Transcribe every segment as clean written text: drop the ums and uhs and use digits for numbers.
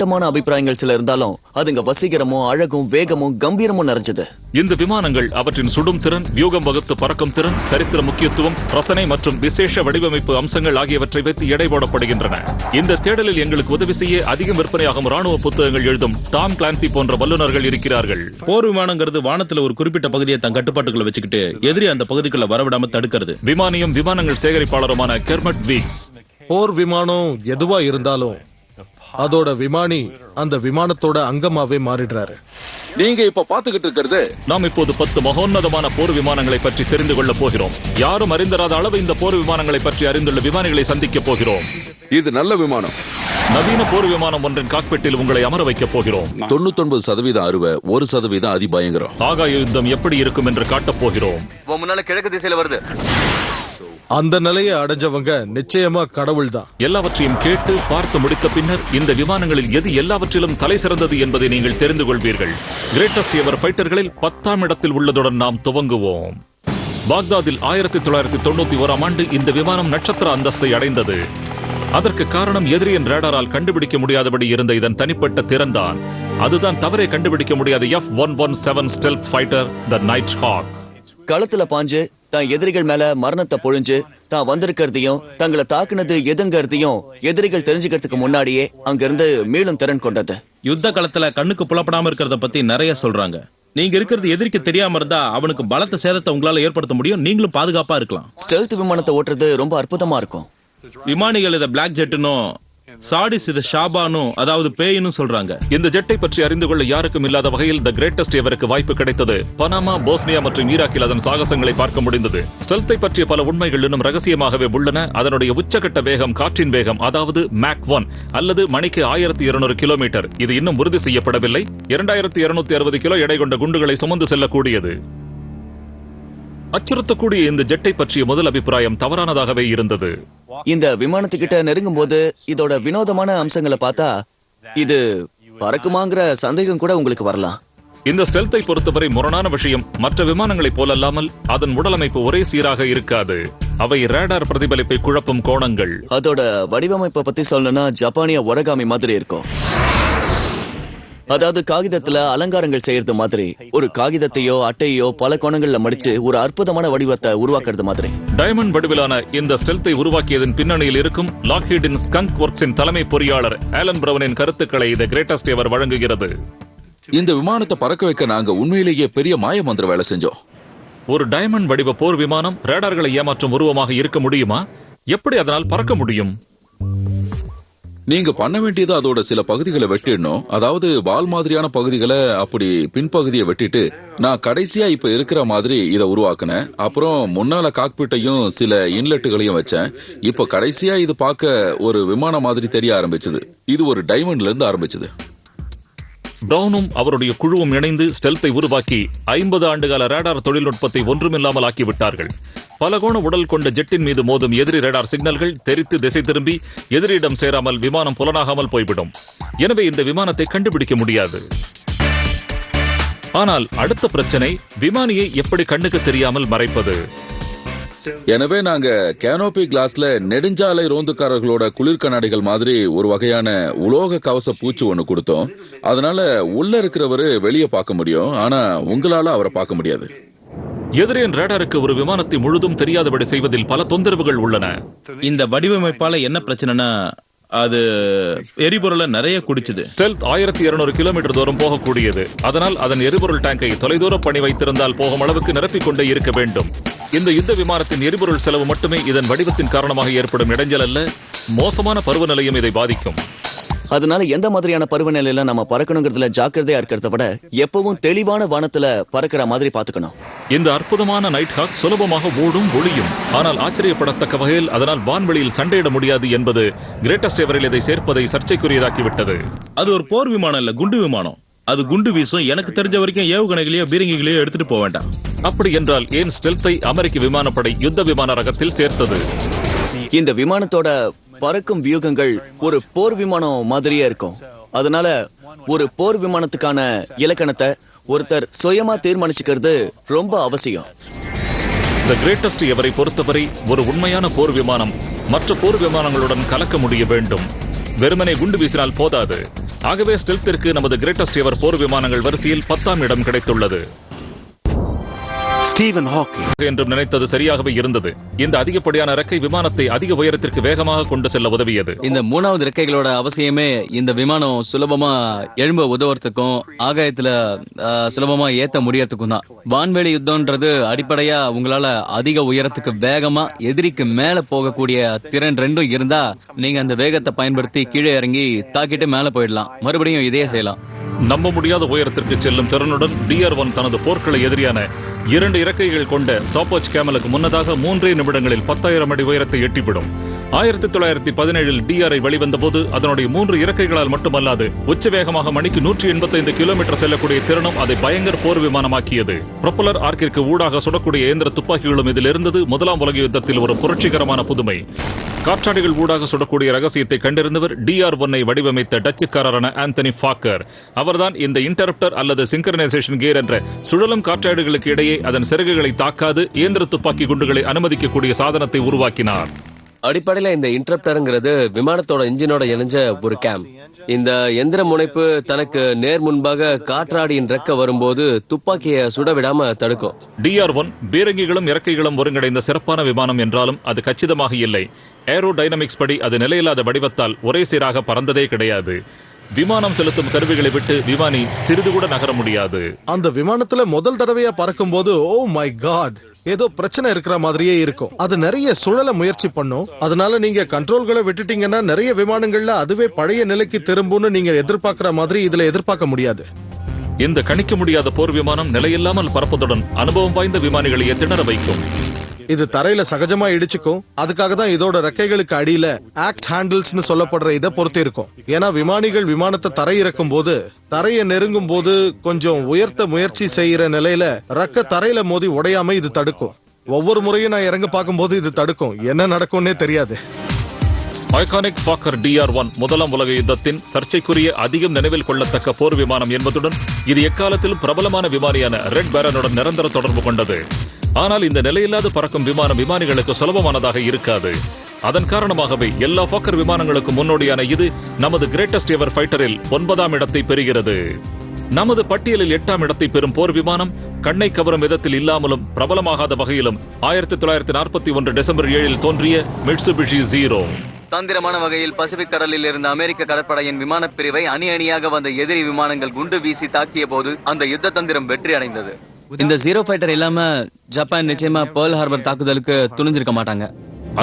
யதார்த்தமான அபிப்பிராயங்கள் சில இருந்தாலும் அதுங்க வசீகரமும் அழகும் வேகமும் கம்பீரமும் நிறைஞ்சது. இந்த விமானங்கள் அவற்றின் சுடும் திறன், வியூகம் வகுத்து பறக்கும் திறன், சரித்திர முக்கியத்துவம், ரசனை மற்றும் விசேஷ வடிவமைப்பு அம்சங்கள் ஆகியவற்றை வைத்து எடை போடப்படுகின்றன. இந்த தேடலில் எங்களுக்கு உதவி செய்ய அதிகம் விற்பனையாகும் ராணுவ புத்தகங்கள் எழுதும் டாம் கிளான்சி போன்ற வல்லுநர்கள் இருக்கிறார்கள். போர் விமானங்கிறது வானத்துல ஒரு குறிப்பிட்ட பகுதியை தன் கட்டுப்பாட்டுக்குள்ள வச்சுக்கிட்டு எதிரி அந்த பகுதிக்குள்ள வரவிடாம தடுக்கிறது. விமானியும் விமானங்கள் சேகரிப்பாளருமான கெர்மட் வீக்ஸ், போர் விமானம் எதுவா இருந்தாலும் அதோட விமானி அந்த விமானத்தோட அங்கமாவே மாறிடுறாரு. நீங்க இப்ப பாத்துக்கிட்டு இருக்கிறது, நாம் இப்போது 10 மகோன்னதமான போர் விமானங்களை பற்றி தெரிந்து கொள்ள போகிறோம். யாரும் அறிந்தராத அளவு இந்த போர் விமானங்களை பற்றி அறிந்துள்ள விமானிகளை சந்திக்க போகிறோம். இது நல்ல விமானம். நவீன போர் விமானம் ஒன்றின் காக்பிட்டில் உங்களை அமர வைக்க போகிறோம். 99% அறுவை, 1% அதிபயங்கரம். ஆகாய யுத்தம் எப்படி இருக்கும் என்று காட்டப் போகிறோம். முன்னால கிழக்கு திசையில வருது. அந்த நிலையை அடைஞ்சவங்க நிச்சயமா கடவுள் தான். எல்லாவற்றையும் கேட்டு பார்த்து முடித்த பின்னர் இந்த விமானங்களில் எது எல்லாவற்றிலும் தலை சிறந்தது என்பதை நீங்கள் தெரிந்து கொள்வீர்கள். கிரேட்டஸ்ட் எவர் ஃபைட்டர்களில் 10ஆம் இடத்தில் உள்ளதுடன் நாம் துவங்குவோம். பாக்தாதில் 1991ஆம் ஆண்டு இந்த விமானம் நட்சத்திர அந்தஸ்தை அடைந்தது. அதற்கு காரணம் எதிரியின் ரேடாரால் கண்டுபிடிக்க முடியாதபடி இருந்த இதன் தனிப்பட்ட திறன்தான். அதுதான் தவறை கண்டுபிடிக்க முடியாத F-117 stealth fighter, the Nighthawk. களத்துல பாஞ்சு தான் எதிரிகள் மேல மரணத்தை பொழிஞ்சு தான் வந்திருக்கிறதையும் தங்களை தாக்குனது எதுங்கிறதையும் எதிரிகள் தெரிஞ்சுக்கிறதுக்கு முன்னாடியே அங்கிருந்து மீளும் திறன் கொண்டது. யுத்த களத்துல கண்ணுக்கு புலப்படாம இருக்கிறத பத்தி நிறைய சொல்றாங்க. நீங்க இருக்கிறது எதிரிக்கு தெரியாம இருந்தா அவனுக்கு பலத்த சேதத்தை உங்களால ஏற்படுத்த முடியும். நீங்களும் பாதுகாப்பா இருக்கலாம். ஸ்டெல்த் விமானத்தை ஓட்டுறது ரொம்ப அற்புதமா இருக்கும். விமானிகள் இதை பிளாக் ஜெட்னும் சாடிஸ் இதை ஷாபானும், அதாவது பேயின்னு சொல்றாங்க. இந்த ஜெட்டை பற்றி அறிந்து கொள்ள யாருக்கும் இல்லாத வகையில் த கிரேட்டஸ்ட் எவருக்கு வாய்ப்பு கிடைத்தது. பனாமா, போஸ்னியா மற்றும் ஈராக்கில் அதன் சாகசங்களை பார்க்க முடிந்தது. ஸ்டெல்த்தை பற்றிய பல உண்மைகள் இன்னும் ரகசியமாகவே உள்ளன. அதனுடைய உச்சகட்ட வேகம் காற்றின் வேகம், அதாவது மேக் 1 அல்லது மணிக்கு 1200 கிலோமீட்டர். இது இன்னும் உறுதி செய்யப்படவில்லை. 2260 கிலோ எடை கொண்ட குண்டுகளை சுமந்து செல்லக்கூடியது. அச்சுறுத்தக்கூடிய இந்த ஜெட்டை பற்றிய முதல் அபிப்பிராயம் தவறானதாகவே இருந்தது. இந்த விமானத்துக்கிட்ட நெருங்கும் போது இதோட வினோதமான அம்சங்களை பார்த்தா இது பறக்குமாங்கிற சந்தேகம் கூட உங்களுக்கு வரலாம். இந்த ஸ்டெல்த்தை பொறுத்தவரை முரணான விஷயம், மற்ற விமானங்களைப் போலல்லாமல் அதன் உடலமைப்பு ஒரே சீராக இருக்காது. அவை ரேடார் பிரதிபலிப்பை குழப்பும் கோணங்கள். அதோட வடிவமைப்பை பத்தி சொல்லணும்னா ஜப்பானிய ஒரகாமி மாதிரி இருக்கும். அதாவது காகிதத்துல அலங்காரங்கள் செய்யறது மாதிரி. ஒரு காகிதத்தையோ அட்டையோ பல கோணங்கள்ல மடிச்சு ஒரு அற்புதமான வடிவத்தை உருவாக்குறது மாதிரி. டைமண்ட் வடிவிலான இந்த ஸ்டெல்த்தை உருவாக்கியதன் பின்னணியில் இருக்கும் லாக்ஹீடின் ஸ்கங்க் ஒர்க்ஸின் தலைமை பொறியாளர் ஆலன் பிரவுனின் கருத்துக்களை தி கிரேட்டஸ்ட் எவர் வழங்குகிறது. இந்த விமானத்தை பறக்க வைக்க நாங்க உண்மையிலேயே பெரிய மாயமந்திர வேலை செஞ்சோம். ஒரு டைமண்ட் வடிவ போர் விமானம் ரேடார்களை ஏமாற்றும் உருவமாக இருக்க முடியுமா? எப்படி அதனால் பறக்க முடியும்? நீங்க பண்ண வேண்டியது அதோட சில பகுதிகளை வெட்டிடணும். அதாவது வால் மாதிரியான பகுதிகளை, அப்படி பின்பகுதியை வெட்டிட்டு நான் கடைசியா இப்ப இருக்கிற மாதிரி இதை உருவாக்குனேன். அப்புறம் முன்னால காக்பிட்டையும் சில இன்லெட்டுகளையும் வச்சேன். இப்ப கடைசியா இது பார்க்க ஒரு விமானம் மாதிரி தெரிய ஆரம்பிச்சது. இது ஒரு டைமண்ட்ல இருந்து ஆரம்பிச்சது. பிரவுனும் அவருடைய குழுவும் இணைந்து ஸ்டெல்த்தை உருவாக்கி 50 ஆண்டுகால ரேடார் தொழில்நுட்பத்தை ஒன்றுமில்லாமல் ஆக்கிவிட்டார்கள். பலகோண உடல் கொண்ட ஜெட்டின் மீது மோதும் எதிரி ரேடார் சிக்னல்கள் தெரித்து திசை திரும்பி எதிரியிடம் சேராமல் விமானம் புலனாகாமல் போய்விடும். எனவே இந்த விமானத்தை கண்டுபிடிக்க முடியாது. ஆனால் அடுத்த பிரச்சனை, விமானியை எப்படி கண்ணுக்கு தெரியாமல் மறைப்பது? எனவே நாங்க கேனோபி கிளாஸ்ல நெடுஞ்சாலை ரோந்துக்காரர்களோட குளிர் கண்ணாடிகள் மாதிரி ஒரு வகையான உலோக கவச பூச்சு ஒண்ணு கொடுத்தோம். அதனால உள்ள இருக்கிறவரு வெளியே பார்க்க முடியும், ஆனா உங்களால அவரை பார்க்க முடியாது. எதிரியின் ரேடாருக்கு ஒரு விமானத்தை முழுதும் தெரியாதபடி செய்வதில் பல தொந்தரவுகள் உள்ளன. இந்த வடிவமைப்பால என்ன பிரச்சனைனா அது எரிபொருளை நிறைய குடிச்சது. ஸ்டெல்த் 1200 கிலோமீட்டர் தூரம் போகக்கூடியது. அதனால் அதன் எரிபொருள் டேங்கை தொலைதூர பணி வைத்திருந்தால் போகும் அளவுக்கு நிரப்பிக் கொண்டே இருக்க வேண்டும். இந்த யுத்த விமானத்தின் எரிபொருள் செலவு மட்டுமே இதன் வடிவத்தின் காரணமாக ஏற்படும் இடைஞ்சல் அல்ல, மோசமான பருவநிலையும் இதை பாதிக்கும். அதனால எந்த மாதிரியான பருவநிலையில நம்ம பறக்கணுங்கிறதுல ஜாக்கிரதையா இருக்கிறத விட எப்பவும் தெளிவான வானத்துல பறக்கிற மாதிரி பாத்துக்கணும். இந்த அற்புதமான நைட் ஹாக் சுலபமாக ஓடும், ஒளியும். ஆனால் ஆச்சரியப்படத்தக்க வகையில் அதனால் வான்வெளியில் சண்டையிட முடியாது என்பது கிரேட்டஸ்ட் எவரில் இதை சேர்ப்பதை சர்ச்சைக்குரியதாக்கிவிட்டது. அது ஒரு போர் விமானம் இல்ல, குண்டு விமானம். அது குண்டு வீசும். எனக்கு தெரிஞ்ச வரைக்கும் ஏவுகணைகளையோ பீரங்கிகளையோ எடுத்துட்டு போக வேண்டாம். அப்படி என்றால் ஏன் ஸ்டெல்த்தை அமெரிக்க விமானப்படை யுத்த விமான ரகத்தில் சேர்த்தது? இந்த விமானத்தோட பறக்கும் வியூகங்கள் ஒரு போர் விமானம் மாதிரியே இருக்கும். அதனால ஒரு போர் விமானத்துக்கான இலக்கணத்தை ஒருத்தர் சுயமா தீர்மானிச்சுக்கிறது ரொம்ப அவசியம். தி கிரேட்டஸ்ட் எவரை பொறுத்தவரை ஒரு உண்மையான போர் விமானம் மற்ற போர் விமானங்களுடன் கலக்க முடிய வேண்டும். வெறுமனே குண்டு வீசினால் போதாது. ஆகவே ஸ்டெல்த்திற்கு நமது கிரேட்டஸ்ட் எவர் போர் விமானங்கள் வரிசையில் 10ஆம் இடம் கிடைத்துள்ளது. ஸ்டீவன் ஹாக்கிங் என்றும் நினைத்தது சரியாகவே இருந்தது. இந்த அதிகப்படியான இறக்கை விமானத்தை அதிக உயரத்திற்கு வேகமாக கொண்டு செல்ல உதவியது. இந்த 3வது இறக்கைகளோட அவசியமே இந்த விமானம் சுலபமா எழும்ப உதவுறதுக்கும் ஆகாயத்துல சுலபமா ஏத்த முடியறதுக்கும் தான். வான்வெளி யுத்தம்ன்றது அடிப்படையா உங்களால அதிக உயரத்துக்கு வேகமா எதிரிக்கு மேல போகக்கூடிய திறன் ரெண்டும் இருந்தா நீங்க அந்த வேகத்தை பயன்படுத்தி கீழே இறங்கி தாக்கிட்டு மேல போயிடலாம். மறுபடியும் இதே செய்யலாம். நம்ப முடியாத உயரத்திற்கு செல்லும் திறனுடன் DR-1 தனது போர்க்கள எதிரியான 2 இறக்கைகள் கொண்ட சாப்போச் கேமலுக்கு முன்னதாக 3 நிமிடங்களில் 10,000 அடி உயரத்தை எட்டிவிடும். 1917 DR-ஐ வெளிவந்த போது அதனுடைய 3 இறக்கைகளால் மட்டுமல்லாது உச்ச வேகமாக மணிக்கு 185 கிலோமீட்டர் செல்லக்கூடிய திறனும் அதை பயங்கர போர் விமானமாக்கியது. ப்ரொப்பலர் ஆர்க்கிற்கு ஊடாக சுடக்கூடிய இயந்திர துப்பாக்கிகளும் இதில் இருந்தது. 1ஆம் உலக யுத்தத்தில் ஒரு புரட்சிகரமான புதுமை. காற்றாடிகள் ஊடாக சுடக்கூடிய ரகசியத்தை கண்டிருந்தவர் DR-1ஐ வடிவமைத்த டச்சுக்காரரான ஆந்தனி ஃபாக்கர். அவர்தான் இந்த இன்டரப்டர் அல்லது சிங்க்ரனைசேஷன் கியர் என்ற சுழலும் காற்றாடிகளுக்கு இடையே அதன் சிறகுகளை தாக்காது இயந்திர துப்பாக்கி குண்டுகளை அனுமதிக்கக்கூடிய சாதனத்தை உருவாக்கினார். அடிப்படையில இந்த இன்டரப்டர்ங்கிறது விமானத்தோட இன்ஜினோட இணைஞ்ச ஒரு கேம். இந்த எந்திர முனைப்பு தனக்கு நேர் முன்பாக காற்றாடியின் ரெக்க வரும்போது துப்பாக்கியை சுடவிடாம தடுக்கும். DR-1 பீரங்கிகளும் இறக்கைகளும் ஒருங்கிணைந்த சிறப்பான விமானம் என்றாலும் அது கச்சிதமாக இல்லை. ஏரோ டைனமிக்ஸ் படி அது நிலையில்லாத வடிவத்தால் ஒரே சீராக பறந்ததே கிடையாது. விமானம் செலுத்தும் கருவிகளை விட்டு விமானி சிறிது கூட நகர முடியாது. அந்த விமானத்துல முதல் தடவையா பறக்கும் போது ஓ மை காட், ஏதோ பிரச்சனை இருக்கிற மாதிரியே இருக்கும். அது நிறைய சுழல முயற்சி பண்ணும். அதனால நீங்க கண்ட்ரோல்களை விட்டுட்டீங்கன்னா நிறைய விமானங்கள்ல அதுவே பழைய நிலைக்கு திரும்பும்னு நீங்க எதிர்பார்க்கிற மாதிரி இதுல எதிர்பார்க்க முடியாது. இந்த கணிக்க முடியாத போர் விமானம் நிலையில்லாமல் பறப்பதுடன் அனுபவம் வாய்ந்த விமானிகளையே திணற வைக்கும். இது தரையில சகஜமா இடிச்சுக்கும். அதுக்காக தான் இதோட ரெக்கைகளுக்கு அடியில ஆக்ஸ் ஹேண்டில்ஸ்னு சொல்லப்படுற இதை பொறுத்து இருக்கும். ஏன்னா விமானிகள் விமானத்தை தரை இறக்கும் போது தரையை நெருங்கும் போது கொஞ்சம் உயர்த்த முயற்சி செய்யற நிலையில ரெக்க தரையில மோதி உடையாம இது தடுக்கும். ஒவ்வொரு முறையும் நான் இறங்க பார்க்கும் போது இது தடுக்கும். என்ன நடக்கும்னே தெரியாது. ஐகானிக் ஃபாக்கர் DR-1 1ஆம் உலக யுத்தத்தின் சர்ச்சைக்குரிய அதிகம் நினைவில் கொள்ளத்தக்க போர் விமானம் என்பதுடன் இது எக்காலத்திலும் பிரபலமான விமானியான ரெட் பேரனுடன் நிரந்தர தொடர்பு கொண்டது. ஆனால் இந்த நிலையில்லாத பறக்கும் விமானம் விமானிகளுக்கு சுலபமானதாக இருக்காது. அதன் காரணமாகவே எல்லா ஃபாக்கர் விமானங்களுக்கும் முன்னோடியான இது நமது கிரேட்டஸ்ட் எவர் ஃபைட்டரில் 9ஆம் இடத்தை பெறுகிறது. நமது பட்டியலில் 8ஆம் இடத்தை பெறும் போர் விமானம் கண்ணை கவரும் விதத்தில் இல்லாமலும் பிரபலமாகாத வகையிலும் 1941 டிசம்பர் 7 தோன்றிய மிட்சுபிஷி ஜீரோ. தந்திரமான வகையில் பசிபிக் கடலில் இருந்த அமெரிக்க கடற்படையின் விமான பிரிவை அணி அணியாக வந்த எதிரி விமானங்கள் குண்டு வீசி தாக்கிய போது அந்த யுத்த தந்திரம் வெற்றி அடைந்தது. இந்த ஜீரோ ஃபைட்டர் இல்லாம ஜப்பான் நிச்சயமா பேர்ல் ஹார்பர் தாக்குதலுக்கு துணிஞ்சிருக்க மாட்டாங்க.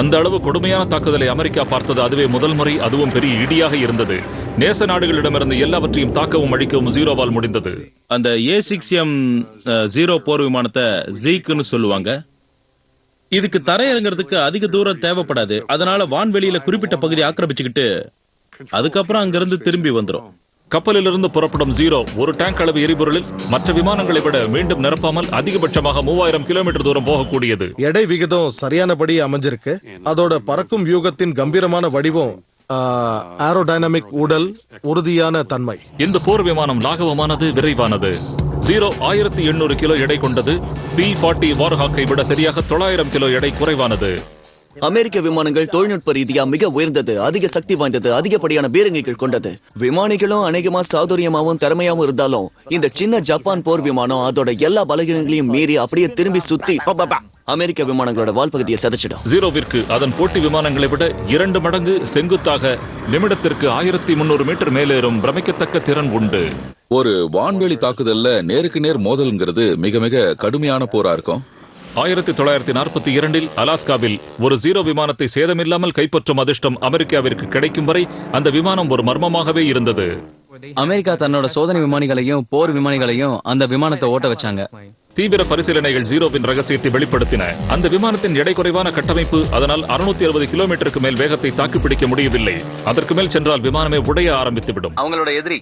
அந்த அளவு கொடுமையான தாக்குதலை அமெரிக்கா பார்த்தது அதுவே முதல் முறை. அதுவும் பெரிய இடியாக இருந்தது. நேச நாடுகளிடமிருந்து எல்லாவற்றையும் தாக்கவும் அழிக்கவும் ஜீரோவால் முடிந்தது. அந்த A6M-0 போர் விமானத்தை ஜீக்குன்னு சொல்லுவாங்க. இதுக்கு தரையிறங்கிறதுக்கு அதிக தூரம் தேவைப்படாது. அதனால வான்வெளியில குறிப்பிட்ட பகுதி ஆக்கிரமிச்சுக்கிட்டு அதுக்கப்புறம் அங்கிருந்து திரும்பி வந்துரும். கப்பலிலிருந்து புறப்படும் ஜீரோ ஒரு டேங்க் அளவு எரிபொருளில் மற்ற விமானங்களை விட மீண்டும் நிரப்பாமல் அதிகபட்சமாக 3000 கிலோமீட்டர் தூரம் போகக்கூடியது. எடை விகிதம் சரியானபடி அமைஞ்சிருக்கு. அதோட பறக்கும் வியூகத்தின் கம்பீரமான வடிவம், ஏரோடைனமிக் உடல், உறுதியான தன்மை. இந்த போர் விமானம் லாகவமானது, விரைவானது. ஜீரோ 1800 கிலோ எடை கொண்டது. P-40 வார்ஹாக்கை விட சரியாக 900 கிலோ எடை குறைவானது. அமெரிக்க விமானங்கள் தொழில்நுட்ப ரீதியா மிக உயர்ந்தது, அதிக சக்தி வாய்ந்தது, அதிகப்படியான பீரங்கிகள் கொண்டது. விமானிகளும் அநேகமா சாதுரியமாவும் திறமையாவும் இருந்தாலும் இந்த சின்ன ஜப்பான் போர் விமானம் அதோட எல்லா பலகீனங்களையும் மீறி அப்படியே திரும்பி சுத்தி அமெரிக்க விமானங்களோட வால்பகுதியை சதைச்சிடும். ஜீரோவிற்கு அதன் போட்டி விமானங்களை விட 2 மடங்கு செங்குத்தாக நிமிடத்திற்கு 1300 மீட்டர் மேலேறும் பிரமிக்கத்தக்க திறன் உண்டு. ஒரு வான்வெளி தாக்குதல்ல நேருக்கு நேர் மோதல்ங்கிறது மிக மிக கடுமையான போரா இருக்கும். 1942 அலாஸ்காவில் ஒரு ஜீரோ விமானத்தை சேதமில்லாமல் கைப்பற்றும் அதிர்ஷ்டம் அமெரிக்காவிற்கு கிடைக்கும் வரை அந்த விமானம் ஒரு மர்மமாகவே இருந்தது. அமெரிக்கா தன்னோட சோதனை விமானிகளையும் போர் விமானிகளையும் அந்த விமானத்தை ஓட்ட வச்சாங்க. தீவிர பரிசீலனைகள் ஜீரோவின் ரகசியத்தை வெளிப்படுத்தின. அந்த விமானத்தின் எடை குறைவான கட்டமைப்பு அதனால் 660 கிலோமீட்டருக்கு மேல் வேகத்தை தாக்குப்பிடிக்க முடியவில்லை. அதற்கு மேல் சென்றால் விமானமே உடைய ஆரம்பித்துவிடும். அவங்களோட எதிரி.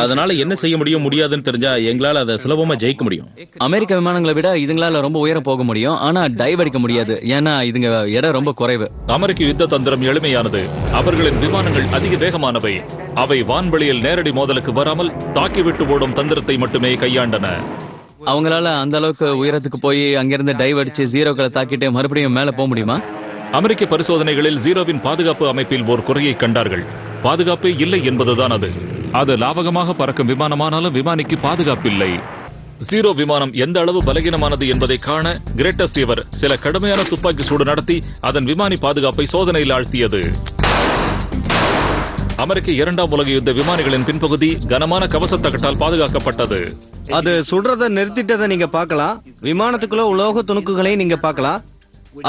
அதனால என்ன செய்ய முடியாதுன்னு தெரிஞ்சா எங்களால அதை சுலபமா ஜெயிக்க முடியும். அமெரிக்க விமானங்களை விட இதுங்களால ரொம்ப உயரம் போக முடியும். ஆனா டைவ் அடிக்க முடியாது. ஏன்னா இதுங்க எடை ரொம்ப குறைவு. அமெரிக்க யுத்த தந்திரம் எளிமையானது. அவர்களின் விமானங்கள் அதிக வேகமானவை. அவை வான்வெளியில் நேரடி மோதலுக்கு வராமல் தாக்கிவிட்டு ஓடும் தந்திரத்தை மட்டுமே கையாண்டன. அவங்களால அந்த அளவுக்கு உயரத்துக்கு போய் அங்கிருந்து டைவ் அடிச்சு ஜீரோக்களை தாக்கிட்டு மறுபடியும் மேல போக முடியுமா? அமெரிக்க பரிசோதனைகளில் ஜீரோவின் பாதுகாப்பு அமைப்பில் ஓர் குறையை கண்டார்கள். பாதுகாப்பே இல்லை என்பதுதான் அது. அது லாவகமாக பறக்கும் விமானமானாலும் விமானிக்கு பாதுகாப்பில்லை. ஜீரோ விமானம் எந்த அளவு பலகீனமானது என்பதை காண கிரேட்டஸ்ட் எவர் சில கடுமையான துப்பாக்கி சூடு நடத்தி அதன் விமானி பாதுகாப்பை சோதனையில் ஆழ்த்தியது. அமெரிக்க 2ஆம் உலக யுத்த விமானிகளின் பின்பகுதி கனமான கவசத்தகட்டால் பாதுகாக்கப்பட்டது. அது சுடுறத நிறுத்திட்டதை நீங்க பார்க்கலாம். விமானத்துக்குள்ள உலோக துணுக்குகளை நீங்க பார்க்கலாம்.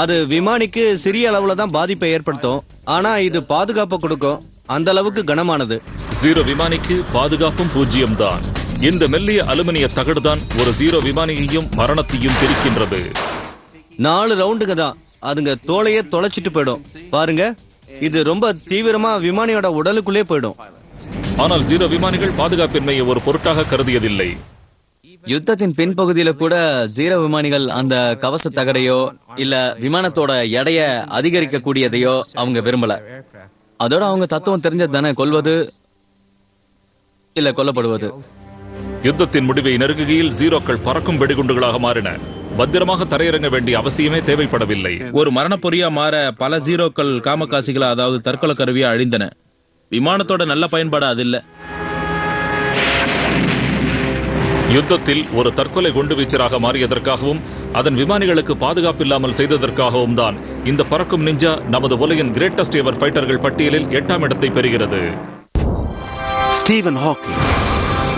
அது விமானிக்கு சிறிய அளவுல தான் பாதிப்பை ஏற்படுத்தும், ஆனா இது பாதுகாப்பு கொடுக்கும். அந்த அளவுக்கு கனமானது. ஜீரோ விமானிக்கு பாதுகாப்பும் பூஜ்ஜியம்தான். இந்த மெல்லிய அலுமினிய தகடுதான் ஒரு ஜீரோ விமானியையும் மரணத்தையும் பிரிக்கின்றது. 4 ரவுண்டுங்க தான், அதுங்க தோலையே தொலைச்சிட்டு போயிடும். பாருங்க, இது ரொம்ப தீவிரமா விமானியோட உடலுக்குள்ளே போயிடும். ஆனால் ஜீரோ விமானிகள் பாதுகாப்பின்மையை ஒரு பொருட்டாக கருதியதில்லை. யுத்தத்தின் பின்பகுதியில கூட ஜீரோ விமானிகள் அந்த கவச தகடையோ இல்ல விமானத்தோட எடைய அதிகரிக்க கூடியதையோ அவங்க விரும்பல. அதோட அவங்க தத்துவம் தெரிஞ்சது தானே, கொல்வது இல்ல கொல்லப்படுவது. யுத்தத்தின் முடிவை நெருங்குகையில் ஜீரோக்கள் பறக்கும் வெடிகுண்டுகளாக மாறின. பத்திரமாக தரையிறங்க வேண்டிய அவசியமே தேவைப்படவில்லை. ஒரு மரணப்பொறியா மாற பல ஜீரோக்கள் காமக்காசிகளா, அதாவது தற்கொலை கருவியா அழிந்தன. விமானத்தோட நல்ல பயன்பாடு அது இல்ல. யுத்தத்தில் ஒரு தற்கொலை குண்டு வீச்சராக மாறியதற்காகவும் அதன் விமானிகளுக்கு பாதுகாப்பு இல்லாமல் செய்ததற்காகவும் தான் இந்த பறக்கும் நிஞ்சா நமது உலகின் கிரேட்டஸ்ட் எவர் ஃபைட்டர்கள் பட்டியலில் 8ஆம் இடத்தை பெறுகிறது. ஸ்டீவன் ஹாக்கிங்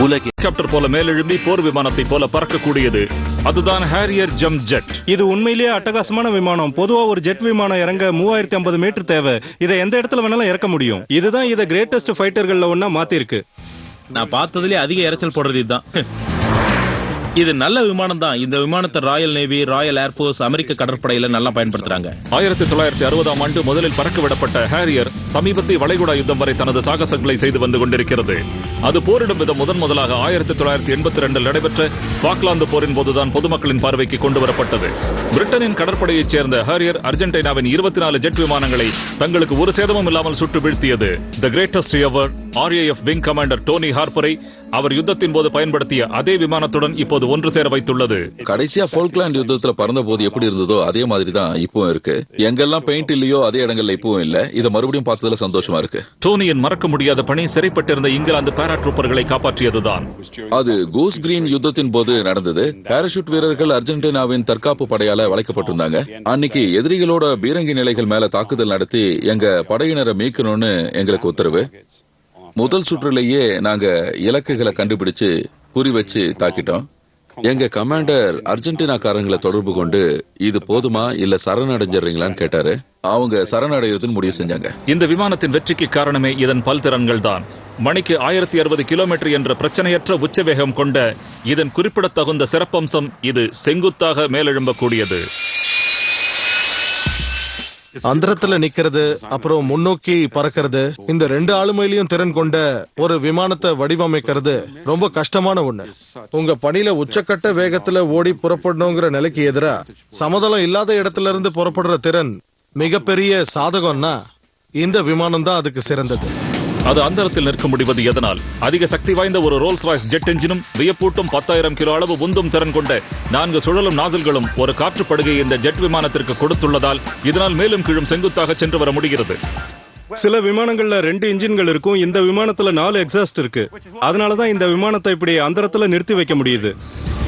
உலகின் ஹெலிகாப்டர் போல மேலெழும்பி போர் விமானத்தை போல பறக்கக்கூடியது. அதுதான் ஹாரியர் ஜம்ப் ஜெட். இது உண்மையிலேயே அட்டகாசமான விமானம். பொதுவா ஒரு ஜெட் விமானம் இறங்க 3050 மீட்டர் தேவை. இதை எந்த இடத்துல வேணாலும் இறக்க முடியும். இதுதான் இதை கிரேட்டஸ்ட் ஃபைட்டர்கள்ல ஒன்னா மாத்திருக்கு. நான் பார்த்ததுலயே அதிக இறைச்சல் போடுறது இதுதான். இது நல்ல விமானம் தான். இந்த விமானத்தை ராயல் நேவி, ராயல் ஏர்போர்ஸ், அமெரிக்க கடற்படையில நல்லா பயன்படுத்துறாங்க. 1960ஆம் ஆண்டு முதலில் பறக்க விடப்பட்ட ஹாரியர் சமீபத்திய வளைகுடா யுத்தம் வரை தனது சாகசங்களை செய்து வந்து கொண்டிருக்கிறது. அது போரிடும் விதம் முதலாக 1982 நடைபெற்ற பாக்லாந்து போரின் போதுதான் பொதுமக்களின் பார்வைக்கு கொண்டு வரப்பட்டது. பிரிட்டனின் கடற்படையைச் சேர்ந்த ஹாரியர் அர்ஜென்டினாவின் 24 ஜெட் விமானங்களை தங்களுக்கு ஒரு சேதமும் இல்லாமல் சுட்டு வீழ்த்தியது. The greatest ever RAF wing commander Tony ஹார்பரை அவர் யுத்தத்தின் போது பயன்படுத்திய அதே விமானத்துடன் இப்போது ஒன்று சேர வைத்துள்ளது. கடைசியா போல்க்லாந்து யுத்தத்துல பறந்த போது எப்படி இருந்ததோ அதே மாதிரி தான் இப்பவும் இருக்கு. எங்கெல்லாம் பெயிண்ட் இல்லையோ அதே இடங்கள்ல இப்பவும் இல்ல. இதை மறுபடியும் பார்த்ததுல சந்தோஷமா இருக்கு. டோனியின் மறக்க முடியாத பணி சிறைப்பட்டிருந்த இங்கிலாந்து பாராட்ரூப்பர்களை காப்பாற்றியதுதான். அது கூஸ் கிரீன் யுத்தத்தின் போது நடந்தது. பாராசூட் வீரர்கள் அர்ஜென்டினாவின் தற்காப்பு படையால வளைக்கப்பட்டிருந்தாங்க. அன்னைக்கு எதிரிகளோட பீரங்கி நிலைகள் மேல தாக்குதல் நடத்தி எங்க படையினரை மீட்கணும்னு எங்களுக்கு உத்தரவு. முதல் சுற்றுலேயே நாங்க இலக்குகளை கண்டுபிடிச்சு குறி வச்சு தாக்கிட்டோம். எங்க கமாண்டர் அர்ஜென்டினாக்காரங்களை தொடர்பு கொண்டு இது போதுமா இல்ல சரணடைஞ்சிடறீங்களான்னு கேட்டாரு. அவங்க சரணடைவதன் முடிவு செஞ்சாங்க. இந்த விமானத்தின் வெற்றிக்கு காரணமே இதன் பல்திறன்கள் தான். மணிக்கு 1060 கிலோமீட்டர் என்ற பிரச்சனையற்ற உச்சவேகம் கொண்ட இதன் குறிப்பிடத்தகுந்த சிறப்பம்சம் இது செங்குத்தாக மேலெழும்பக்கூடியது. அந்தரத்துல நிக்கிறது, அப்புறம் முன்னோக்கி பறக்கிறது, இந்த 2 ஆளுமையிலையும் திறன் கொண்ட ஒரு விமானத்தை வடிவமைக்கிறது ரொம்ப கஷ்டமான ஒண்ணு. உங்க பணியில உச்சக்கட்ட வேகத்துல ஓடி புறப்படணுங்கிற நிலைக்கு எதிரா சமதளம் இல்லாத இடத்துல இருந்து புறப்படுற திறன் மிகப்பெரிய சாதகம்னா இந்த விமானம் தான் அதுக்கு சிறந்தது. அது அந்தரத்தில் நிற்க முடிவது எதனால்? அதிக சக்தி வாய்ந்த ஒரு ரோல்ஸ் ராய்ஸ் ஜெட் என்ஜினும் வியப்பூட்டும் 10,000 கிலோ அளவு உந்தும் திறன் கொண்ட 4 சுழலும் நாசல்களும் ஒரு காற்றுப்படுகை இந்த ஜெட் விமானத்திற்கு கொடுத்துள்ளதால் இதனால் மேலும் கீழும் செங்குத்தாக சென்று வர முடிகிறது. சில விமானங்கள்ல 2 இன்ஜின்கள் இருக்கும். இந்த விமானத்துல 4 எக்ஸாஸ்ட் இருக்கு. அதனாலதான் இந்த விமானத்தை இப்படி அந்தரத்துல நிறுத்தி வைக்க முடியுது.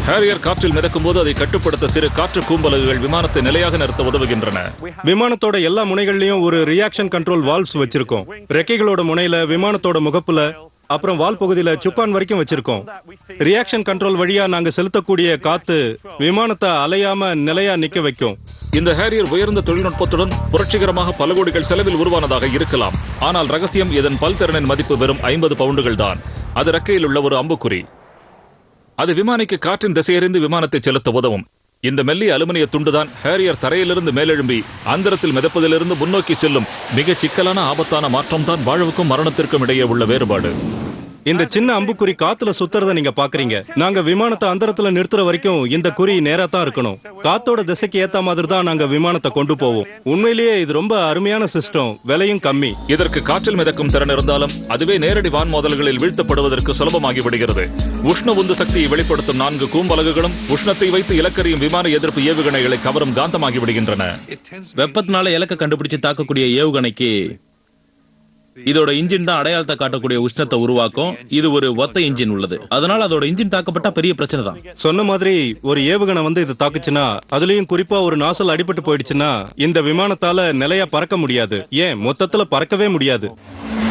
ஹாரியர் காற்றில் மிதக்கும் போது அதை கட்டுப்படுத்த சிறு காற்று கூம்பலகுகள் விமானத்தை நிலையாக நிறுத்த உதவுகின்றன. விமானத்தோட எல்லா முனைகள்லயும் ஒரு ரியாக்ஷன் கண்ட்ரோல் வால்வ்ஸ் வச்சிருக்கோம். ரெக்கைகளோட முனையில, விமானத்தோட முகப்புல, அப்புறம் வால் பகுதியில சுக்கான் வரைக்கும் வச்சிருக்கோம். ரியாக்ஷன் கண்ட்ரோல் வழியா நாங்க செலுத்தக்கூடிய காத்து விமானத்தை அலையாம நிலையா நிக்க வைக்கும். இந்த ஹாரியர் உயர்ந்த தொழில்நுட்பத்துடன் புரட்சிகரமாக பல கோடிகள் செலவில் உருவானதாக இருக்கலாம். ஆனால் ரகசியம் இதன் பல்திறனின் மதிப்பு வெறும் 50 பவுண்டுகள் தான். அது ரெக்கையில் உள்ள ஒரு அம்புக்குறி. அது விமானிக்கு காற்றின் திசையறிந்து விமானத்தை செலுத்த உதவும். இந்த மெல்லிய அலுமினிய துண்டுதான் ஹாரியர் தரையிலிருந்து மேலெழும்பி அந்தரத்தில் மிதப்பதிலிருந்து முன்னோக்கி செல்லும் மிக சிக்கலான ஆபத்தான மாற்றம் தான் வாழ்வுக்கும் மரணத்திற்கும் இடையே உள்ள வேறுபாடு. இந்த சின்ன அம்புக்குறி காத்துல சுத்துறத நீங்க பாக்குறீங்க. நாங்க விமானத்தை அந்தரத்துல நிறுத்துற வரைக்கும் இந்த குறி நேரா தான் இருக்கணும். காத்தோட திசைக்கு ஏத்த மாதிரி தான் நாங்க விமானத்தை கொண்டு போவோம். உண்மையிலேயே இது ரொம்ப அருமையான சிஸ்டம், விலையும் கம்மி. இதற்கு காற்றில் மிதக்கும் திறன் இருந்தாலும் அதுவே நேரடி வான் மோதல்களில் வீழ்த்தப்படுவதற்கு சுலபமாகி விடுகிறது. உஷ்ண உந்து சக்தியை வெளிப்படுத்தும் 4 கூம்பலகுகளும் உஷ்ணத்தை வைத்து இலக்கறியும் விமான எதிர்ப்பு ஏவுகணைகளை கவரும் காந்தமாகி விடுகின்றன. வெப்பத்தினால இலக்க கண்டுபிடிச்சு தாக்கக்கூடிய ஏவுகணைக்கு இதோட இன்ஜின் தான் அடையாளத்தை காட்டக்கூடிய உஷ்ணத்தை உருவாக்கும். இது ஒரு ஒத்த இன்ஜின் உள்ளது, அதனால அதோட இன்ஜின் தாக்கப்பட்டா பெரிய பிரச்சனை தான். சொன்ன மாதிரி ஒரு ஏவுகணை வந்து இது தாக்குச்சுன்னா, அதுலயும் குறிப்பா ஒரு நாசல் அடிபட்டு போயிடுச்சுன்னா இந்த விமானத்தால நிலையா பறக்க முடியாது. ஏன் மொத்தத்துல பறக்கவே முடியாது.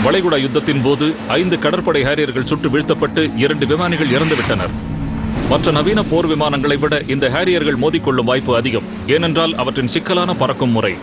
வளைகுடா யுத்தத்தின் போது 5 கடற்படை ஹேரியர்கள் சுட்டு வீழ்த்தப்பட்டு 2 விமானிகள் இறந்துவிட்டனர். மற்ற நவீன போர் விமானங்களை விட இந்த ஹேரியர்கள் மோதிக்கொள்ளும் வாய்ப்பு அதிகம், ஏனென்றால் அவற்றின் சிக்கலான பறக்கும் முறை.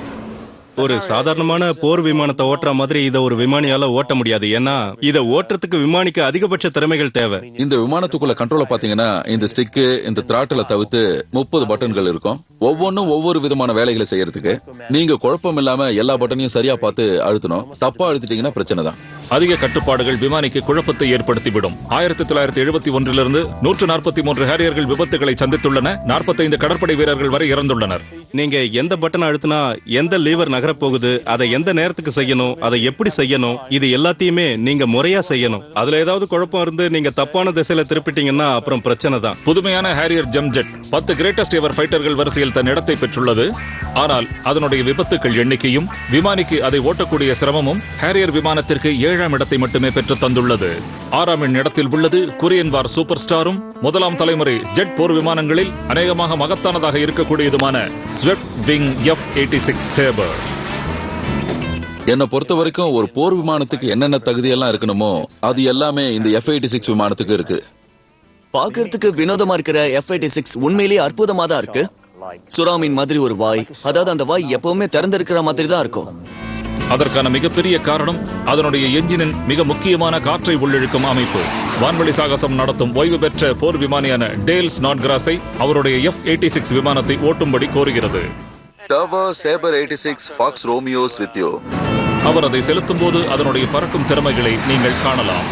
ஒரு சாதாரணமான போர் விமானத்தை ஓட்டுற மாதிரி இதை ஒரு விமானியால ஓட்ட முடியாது. ஏன்னா இதை ஓட்டுறதுக்கு விமானிக்கு அதிகபட்ச திறமைகள் தேவை. இந்த விமானத்துக்குள்ள கண்ட்ரோல பாத்தீங்கன்னா இந்த ஸ்டிக்கு, இந்த த்ராட்டில தவிர்த்து 30 பட்டன்கள் இருக்கும். ஒவ்வொன்றும் ஒவ்வொரு விதமான வேலைகளை செய்யறதுக்கு. நீங்க குழப்பம் இல்லாம எல்லா பட்டனையும் சரியா பார்த்து அழுத்தணும். தப்பா அழுத்திட்டீங்கன்னா பிரச்சனை தான். அதிக கட்டுப்பாடுகள் விமானிக்கு குழப்பத்தை ஏற்படுத்திவிடும். 1971 143 ஹேரியர்கள் விபத்துகளை சந்தித்துள்ளன. 45 கடற்படை வீரர்கள் வரை இறந்துள்ளனர். நீங்க எந்த பட்டன் அழுத்தினா எந்த லீவர் நகர போகுது, அதை எந்த நேரத்துக்கு செய்யணும், அதை எப்படி செய்யணும், இது எல்லாத்தையுமே நீங்க முறையா செய்யணும். அதுல ஏதாவது குழப்பம் இருந்து நீங்க தப்பான திசையில திருப்பிட்டீங்கன்னா அப்புறம் பிரச்சனை தான். புதுமையான ஹேரியர் ஜம்ஜெட் 10 கிரேட்டஸ்ட் எவர் ஃபைட்டர்கள் வரிசையில் தன் இடத்தை பெற்றுள்ளது. ஆனால் அதனுடைய விபத்துக்கள் எண்ணிக்கையும் விமானிக்கு அதை ஓட்டக்கூடிய சிரமமும் ஹேரியர் விமானத்திற்கு 7ஆம் இடத்தை மட்டுமே பெற்று தந்துள்ளது. 6ஆம் இடத்தில் உள்ளது கொரியன் வார் சூப்பர் ஸ்டாரும் 1ஆம் தலைமுறை ஜெட் போர் விமானங்களில் அநேகமாக மகத்தானதாக இருக்கக்கூடியதுமான ஸ்வெப்ட் விங் F-86 சேபர். என்னை பொறுத்த வரைக்கும் ஒரு போர் விமானத்துக்கு என்னென்ன தகுதியெல்லாம் இருக்கணுமோ அது எல்லாமே இந்த F-86 விமானத்துக்கு இருக்கு. பாக்குறதுக்கு வினோதமா இருக்கிற F-86 உண்மையிலேயே அற்புதமா தான் இருக்கு. சுறாமீன் மாதிரி ஒரு வாய், அதாவது அந்த வாய் எப்பவுமே திறந்திருக்கிற மாதிரி தான் இருக்கும். அதற்கான மிகப்பெரிய காரணம் அதனுடைய என்ஜினின் மிக முக்கியமான காற்றை உள்ளிழுக்கும் அமைப்பு. வான்வெளி சாகசம் நடத்தும் ஓய்வு பெற்ற போர் விமானியான டேல் ஸ்னாட்கிராஸை அவருடைய F-86 விமானத்தை ஓட்டும்படி கோருகிறது. Saber 86 Fox Romeos with you. அவர் அதை செலுத்தும் போது அதனுடைய பறக்கும் திறமைகளை நீங்கள் காணலாம்.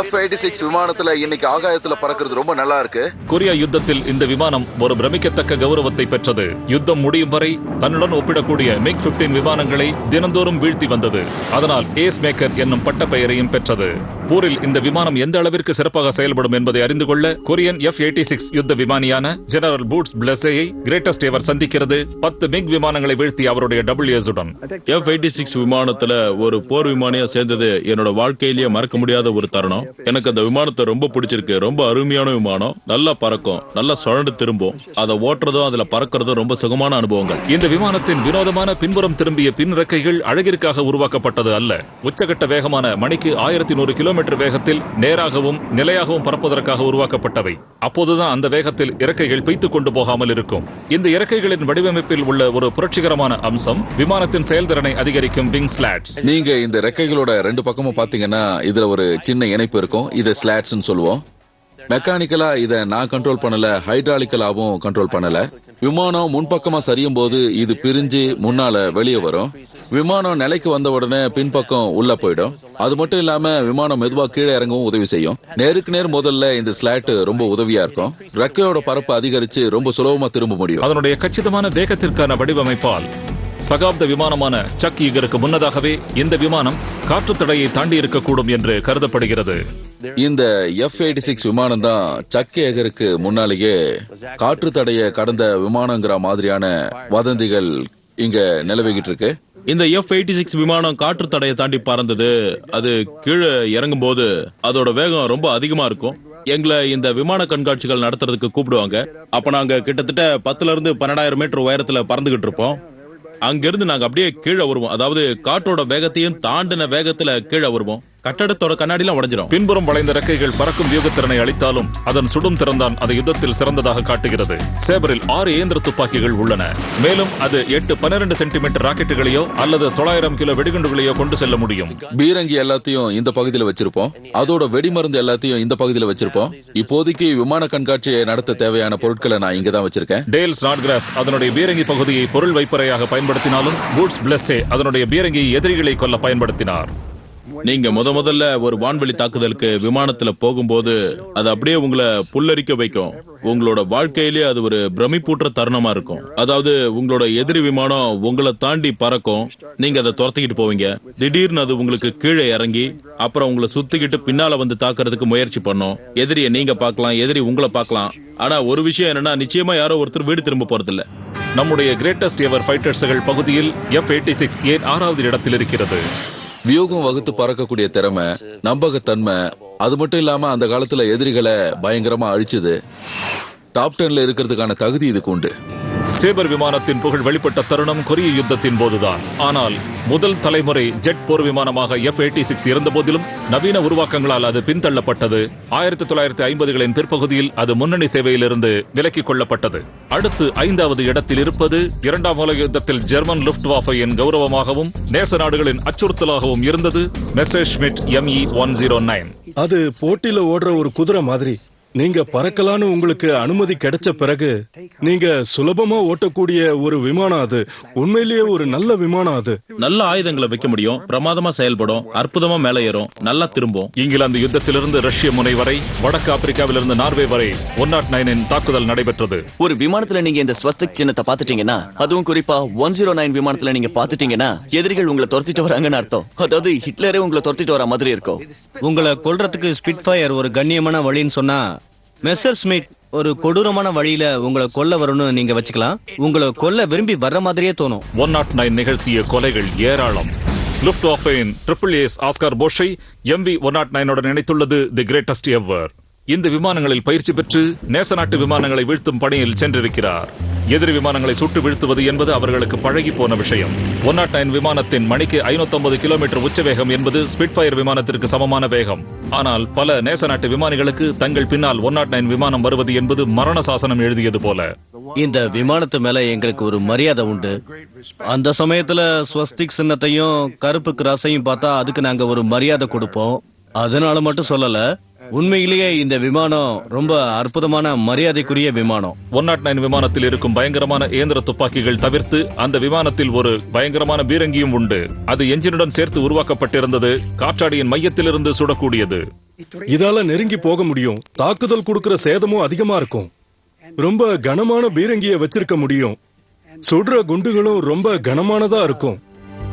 F-86 விமானத்துல இன்னைக்கு ஆகாயத்துல பறக்கிறது ரொம்ப நல்லா இருக்கு. கொரியா யுத்தத்தில் இந்த விமானம் ஒரு பிரமிக்கத்தக்க கௌரவத்தை பெற்றது. யுத்தம் முடியும் வரை தன்னுடன் ஒப்பிடக்கூடிய MiG-15 விமானங்களை தினந்தோறும் வீழ்த்தி வந்தது. அதனால் ஏஸ் மேக்கர் என்னும் பட்ட பெயரையும் பெற்றது. போரில் இந்த விமானம் எந்த அளவிற்கு சிறப்பாக செயல்படும் என்பதை அறிந்து கொள்ள கொரியன் F-86 யுத்த விமானியான ஜெனரல் பூட்ஸ் பிளஸேயை கிரேட்டஸ்ட் எவர் சந்திக்கிறது. 10 MiG விமானங்களை வீழ்த்தி அவருடைய WS-உடன். F-86 விமானத்துல ஒரு போர் விமானியா சேர்ந்தது என்னோட வாழ்க்கையிலேயே மறக்க முடியாத ஒரு தருணம். எனக்கு அந்த விமானத்தை ரொம்ப பிடிச்சிருக்கு. ரொம்ப அருமையான விமானம், நல்லா பறக்கும், நல்லா சுழண்டு திரும்பும். அதை ஓட்டுறதும் அதுல பறக்கிறதும் ரொம்ப சுகமான அனுபவங்கள். இந்த விமானத்தின் வினோதமான பின்புறம் திரும்பிய பின் ரெக்கைகள் அழகிற்காக உருவாக்கப்பட்டது அல்ல. உச்சகட்ட வேகமான மணிக்கு 1100 கிலோமீட்டர் வேகத்தில் நேராகவும் நிலையாகவும் பறப்பதற்காக உருவாக்கப்பட்டவை. அப்போதுதான் அந்த வேகத்தில் இறக்கைகள் பீத்துக் கொண்டு போகாமல் இருக்கும். இந்த இறக்கைகளின் வடிவமைப்பில் உள்ள ஒரு புரட்சிகரமான அம்சம் விமானத்தின் செயல்திறனை அதிகரிக்கும் விங் ஸ்லாட்ஸ். நீங்க இந்த ரெக்கைகளோட 2 பக்கமும் பாத்தீங்கன்னா இதுல ஒரு சின்ன இணைப்பு இருக்கும். இதை ஸ்லாட்ஸ்னு சொல்லுவோம். மெக்கானிக்கலா இதை நான் கண்ட்ரோல் பண்ணல, ஹைட்ராலிக்கலாவும் கண்ட்ரோல் பண்ணல. விமானம் முன்பக்கமா சரியும் போது இது பிரிஞ்சு முன்னால வெளியே வரும். விமானம் நிலைக்கு வந்த உடனே பின்பக்கம் உள்ள போயிடும். அது மட்டும் இல்லாம விமானம் மெதுவா கீழே இறங்கவும் உதவி செய்யும். நேருக்கு நேர் முதல்ல இந்த ஸ்லாட் ரொம்ப உதவியா இருக்கும். ரெக்கையோட பரப்பு அதிகரிச்சு ரொம்ப சுலபமா திரும்ப முடியும். அதனுடைய கச்சிதமான வேகத்திற்கான வடிவமைப்பால் சகாப்த விமானமான சக் ஈகருக்கு முன்னதாகவே இந்த விமானம் காற்று தடையை தாண்டி இருக்கக்கூடும் என்று கருதப்படுகிறது. இந்த F-86 விமானம் தான் சக் ஈகருக்கு முன்னாலேயே காற்று தடையை கடந்த விமானங்கிற மாதிரியான வதந்திகள் இங்க நிலவிக்கிட்டு இருக்கு. இந்த F-86 விமானம் காற்று தடையை தாண்டி பறந்தது. அது கீழே இறங்கும் போது அதோட வேகம் ரொம்ப அதிகமா இருக்கும். எங்களை இந்த விமான கண்காட்சிகள் நடத்துறதுக்கு கூப்பிடுவாங்க. அப்ப நாங்க கிட்டத்தட்ட 10ல இருந்து 12,000 மீட்டர் உயரத்துல பறந்துகிட்டு இருப்போம். அங்கிருந்து நாங்க அப்படியே கீழே வருவோம். அதாவது காற்றோட வேகத்தையும் தாண்டின வேகத்துல கீழே வருவோம். கட்டடத்தோட கண்ணாடிலாம் உடைஞ்சிரும். பின்புறம் வளைந்த ரெக்கைகள் பறக்கும் வியூகத்திறனை அளித்தாலும் அதன் சுடும் திறன்தான் அதை யுத்தத்தில் சிறந்ததாக காட்டுகிறது. சேபரில் 6 இயந்திர துப்பாக்கிகள் உள்ளன. மேலும் அது 8-12 சென்டிமீட்டர் ராக்கெட்டுகளையோ அல்லது 900 கிலோ வெடிகுண்டுகளையோ கொண்டு செல்ல முடியும். பீரங்கி எல்லாத்தையும் இந்த பகுதியில் வச்சிருப்போம். அதோட வெடிமருந்து எல்லாத்தையும் இந்த பகுதியில் வச்சிருப்போம். இப்போதைக்கு விமான கண்காட்சியை நடத்த தேவையான பொருட்களை நான் இங்க தான் வச்சிருக்கேன். டேல் ஸ்னாட்கிராஸ் அதனுடைய பீரங்கி பகுதியை பொருள் வைப்பறையாக பயன்படுத்தினாலும் பூட்ஸ் பிளஸே அதனுடைய பீரங்கியை எதிரிகளை கொல்ல பயன்படுத்தினார். நீங்க முதல்ல ஒரு வான்வெளி தாக்குதலுக்கு விமானத்துல போகும்போது அது அப்படியே உங்களை புல்லரிக்க வைக்கும். உங்களோட வாழ்க்கையிலேயே அது ஒரு பிரமிப்பூட்டுற தருணமா இருக்கும். அதாவது உங்களோட எதிரி விமானம் உங்களை தாண்டி பறக்கும். நீங்க அதை துரத்திக்கிட்டு போவீங்க. திடீர்னு அது உங்களுக்கு கீழே இறங்கி அப்புறம் உங்களை சுத்திக்கிட்டு பின்னால வந்து தாக்குறதுக்கு முயற்சி பண்ணும். எதிரியை நீங்க பார்க்கலாம், எதிரி உங்களை பார்க்கலாம். ஆனா ஒரு விஷயம் என்னன்னா, நிச்சயமா யாரோ ஒருத்தர் வீடு திரும்ப போறதில்ல. நம்முடைய கிரேட்டஸ்ட் எவர் ஃபைட்டர்ஸ்கள் பகுதியில் F-86 ஏன் 6வது இடத்தில் இருக்கிறது? வியூகம் வகுத்து பறக்கக்கூடிய திறமை, நம்பகத்தன்மை, அது மட்டும் இல்லாம அந்த காலத்துல எதிரிகளை பயங்கரமா அழிச்சது. டாப் 10ல இருக்கிறதுக்கான தகுதி இதுக்கு உண்டு. சேபர் விமானத்தின் புகழ் வெளிப்பட்ட தருணம் கொரிய யுத்தத்தின் போதுதான். ஆனால் முதல் தலைமுறை ஜெட் போர் விமானமாக F-86 இருந்த போதிலும் நவீன உருவாக்கங்களால் அது பின்தள்ளப்பட்டது. 1950களின் பிற்பகுதியில் அது முன்னணி சேவையிலிருந்து விலக்கிக் கொள்ளப்பட்டது. அடுத்து 5வது இடத்தில் இருப்பது 2ஆம் உலக யுத்தத்தில் ஜெர்மன் லுஃப்ட்வாஃபையின் கௌரவமாகவும் நேச நாடுகளின் அச்சுறுத்தலாகவும் இருந்தது மெஸ்ஸர்ஷ்மிட் ME-109. அது போட்டியில ஓடுற ஒரு குதிரை மாதிரி. நீங்க பறக்கலான்னு உங்களுக்கு அனுமதி கிடைச்ச பிறகு நீங்க சுலபமா ஓட்டக்கூடிய ஒரு விமானம் அது. உண்மையிலேயே ஒரு நல்ல விமானம் அது. நல்ல ஆயுதங்களை வைக்க முடியும், பிரமாதமா செயல்படும், அற்புதமா மேலே ஏறும், நல்லா திரும்பும். இங்கிலாந்து யுத்தத்திலிருந்து ரஷ்ய முனை வரை, வடக்கு ஆப்பிரிக்காவிலிருந்து நார்வே வரை 109 தாக்குதல் நடைபெற்றது. ஒரு விமானத்துல நீங்க இந்த ஸ்வஸ்திக் சின்னத்தை பாத்துட்டீங்கன்னா, அதுவும் குறிப்பா 109 விமானத்துல நீங்க பாத்துட்டீங்கன்னா, எதிரிகள் உங்களை துரத்திட்டு வராங்கன்னு அர்த்தம். அதாவது ஹிட்லரே உங்களை துரத்திட்டு வர மாதிரி இருக்கும். உங்களை கொல்றதுக்கு ஸ்பிட்ஃபயர் ஒரு கண்ணியமான வழின்னு சொன்னா, மெஸ்ஸர்ஸ்மிட் ஒரு கொடூரமான வழியில உங்களை கொல்ல வரும்னு நீங்க வச்சுக்கலாம். உங்களை கொல்ல விரும்பி வர்ற மாதிரியே தோணும். 109 நிகழ்த்திய கொலைகள் ஏராளம். லுஃப்ட்வாஃபையின் AAAS ஆஸ்கார் போஷை MV-109 இணைத்துள்ளது தி கிரேட்டஸ்ட் எவர். இந்த விமானங்களில் பயிற்சி பெற்று நேச நாட்டு விமானங்களை வீழ்த்தும் பணியில் சென்றிருக்கிறார். எதிரி விமானங்களை சுட்டு வீழ்த்துவது என்பது அவர்களுக்கு பழகி போன விஷயம். 109 விமானத்தின் மணிக்கு 550 கிலோமீட்டர் உச்சவேகம் என்பது ஸ்பிட்ஃபயர் விமானத்திற்கு சமமான வேகம். ஆனால் பல நேச நாட்டு விமானிகளுக்கு தங்கள் பின்னால் 109 விமானம் வருவது என்பது மரண சாசனம் எழுதியது போல. இந்த விமானத்து மேல எங்களுக்கு ஒரு மரியாதை உண்டு. அந்த சமயத்துல ஸ்வஸ்திக் சின்னத்தையும் கருப்பு கிராஸையும் பார்த்தா அதுக்கு நாங்க ஒரு மரியாதை கொடுப்போம். அதனால மட்டும் சொல்லல, உண்மையிலேயே இந்த விமானம் ரொம்ப அற்புதமான மரியாதைக்குரிய விமானம். 109 விமானத்தில் இருக்கும் பயங்கரமான இயந்திர துப்பாக்கிகள் தவிர்த்து அந்த விமானத்தில் ஒரு பயங்கரமான பீரங்கியும் உண்டு. அது என்ஜினுடன் சேர்த்து உருவாக்கப்பட்டிருந்தது. காற்றாடியின் மையத்திலிருந்து சுடக்கூடியது. இதால நெருங்கி போக முடியும். தாக்குதல் கொடுக்கிற சேதமும் அதிகமா இருக்கும். ரொம்ப கனமான பீரங்கியை வச்சிருக்க முடியும். சுடுற குண்டுகளும் ரொம்ப கனமானதா இருக்கும்.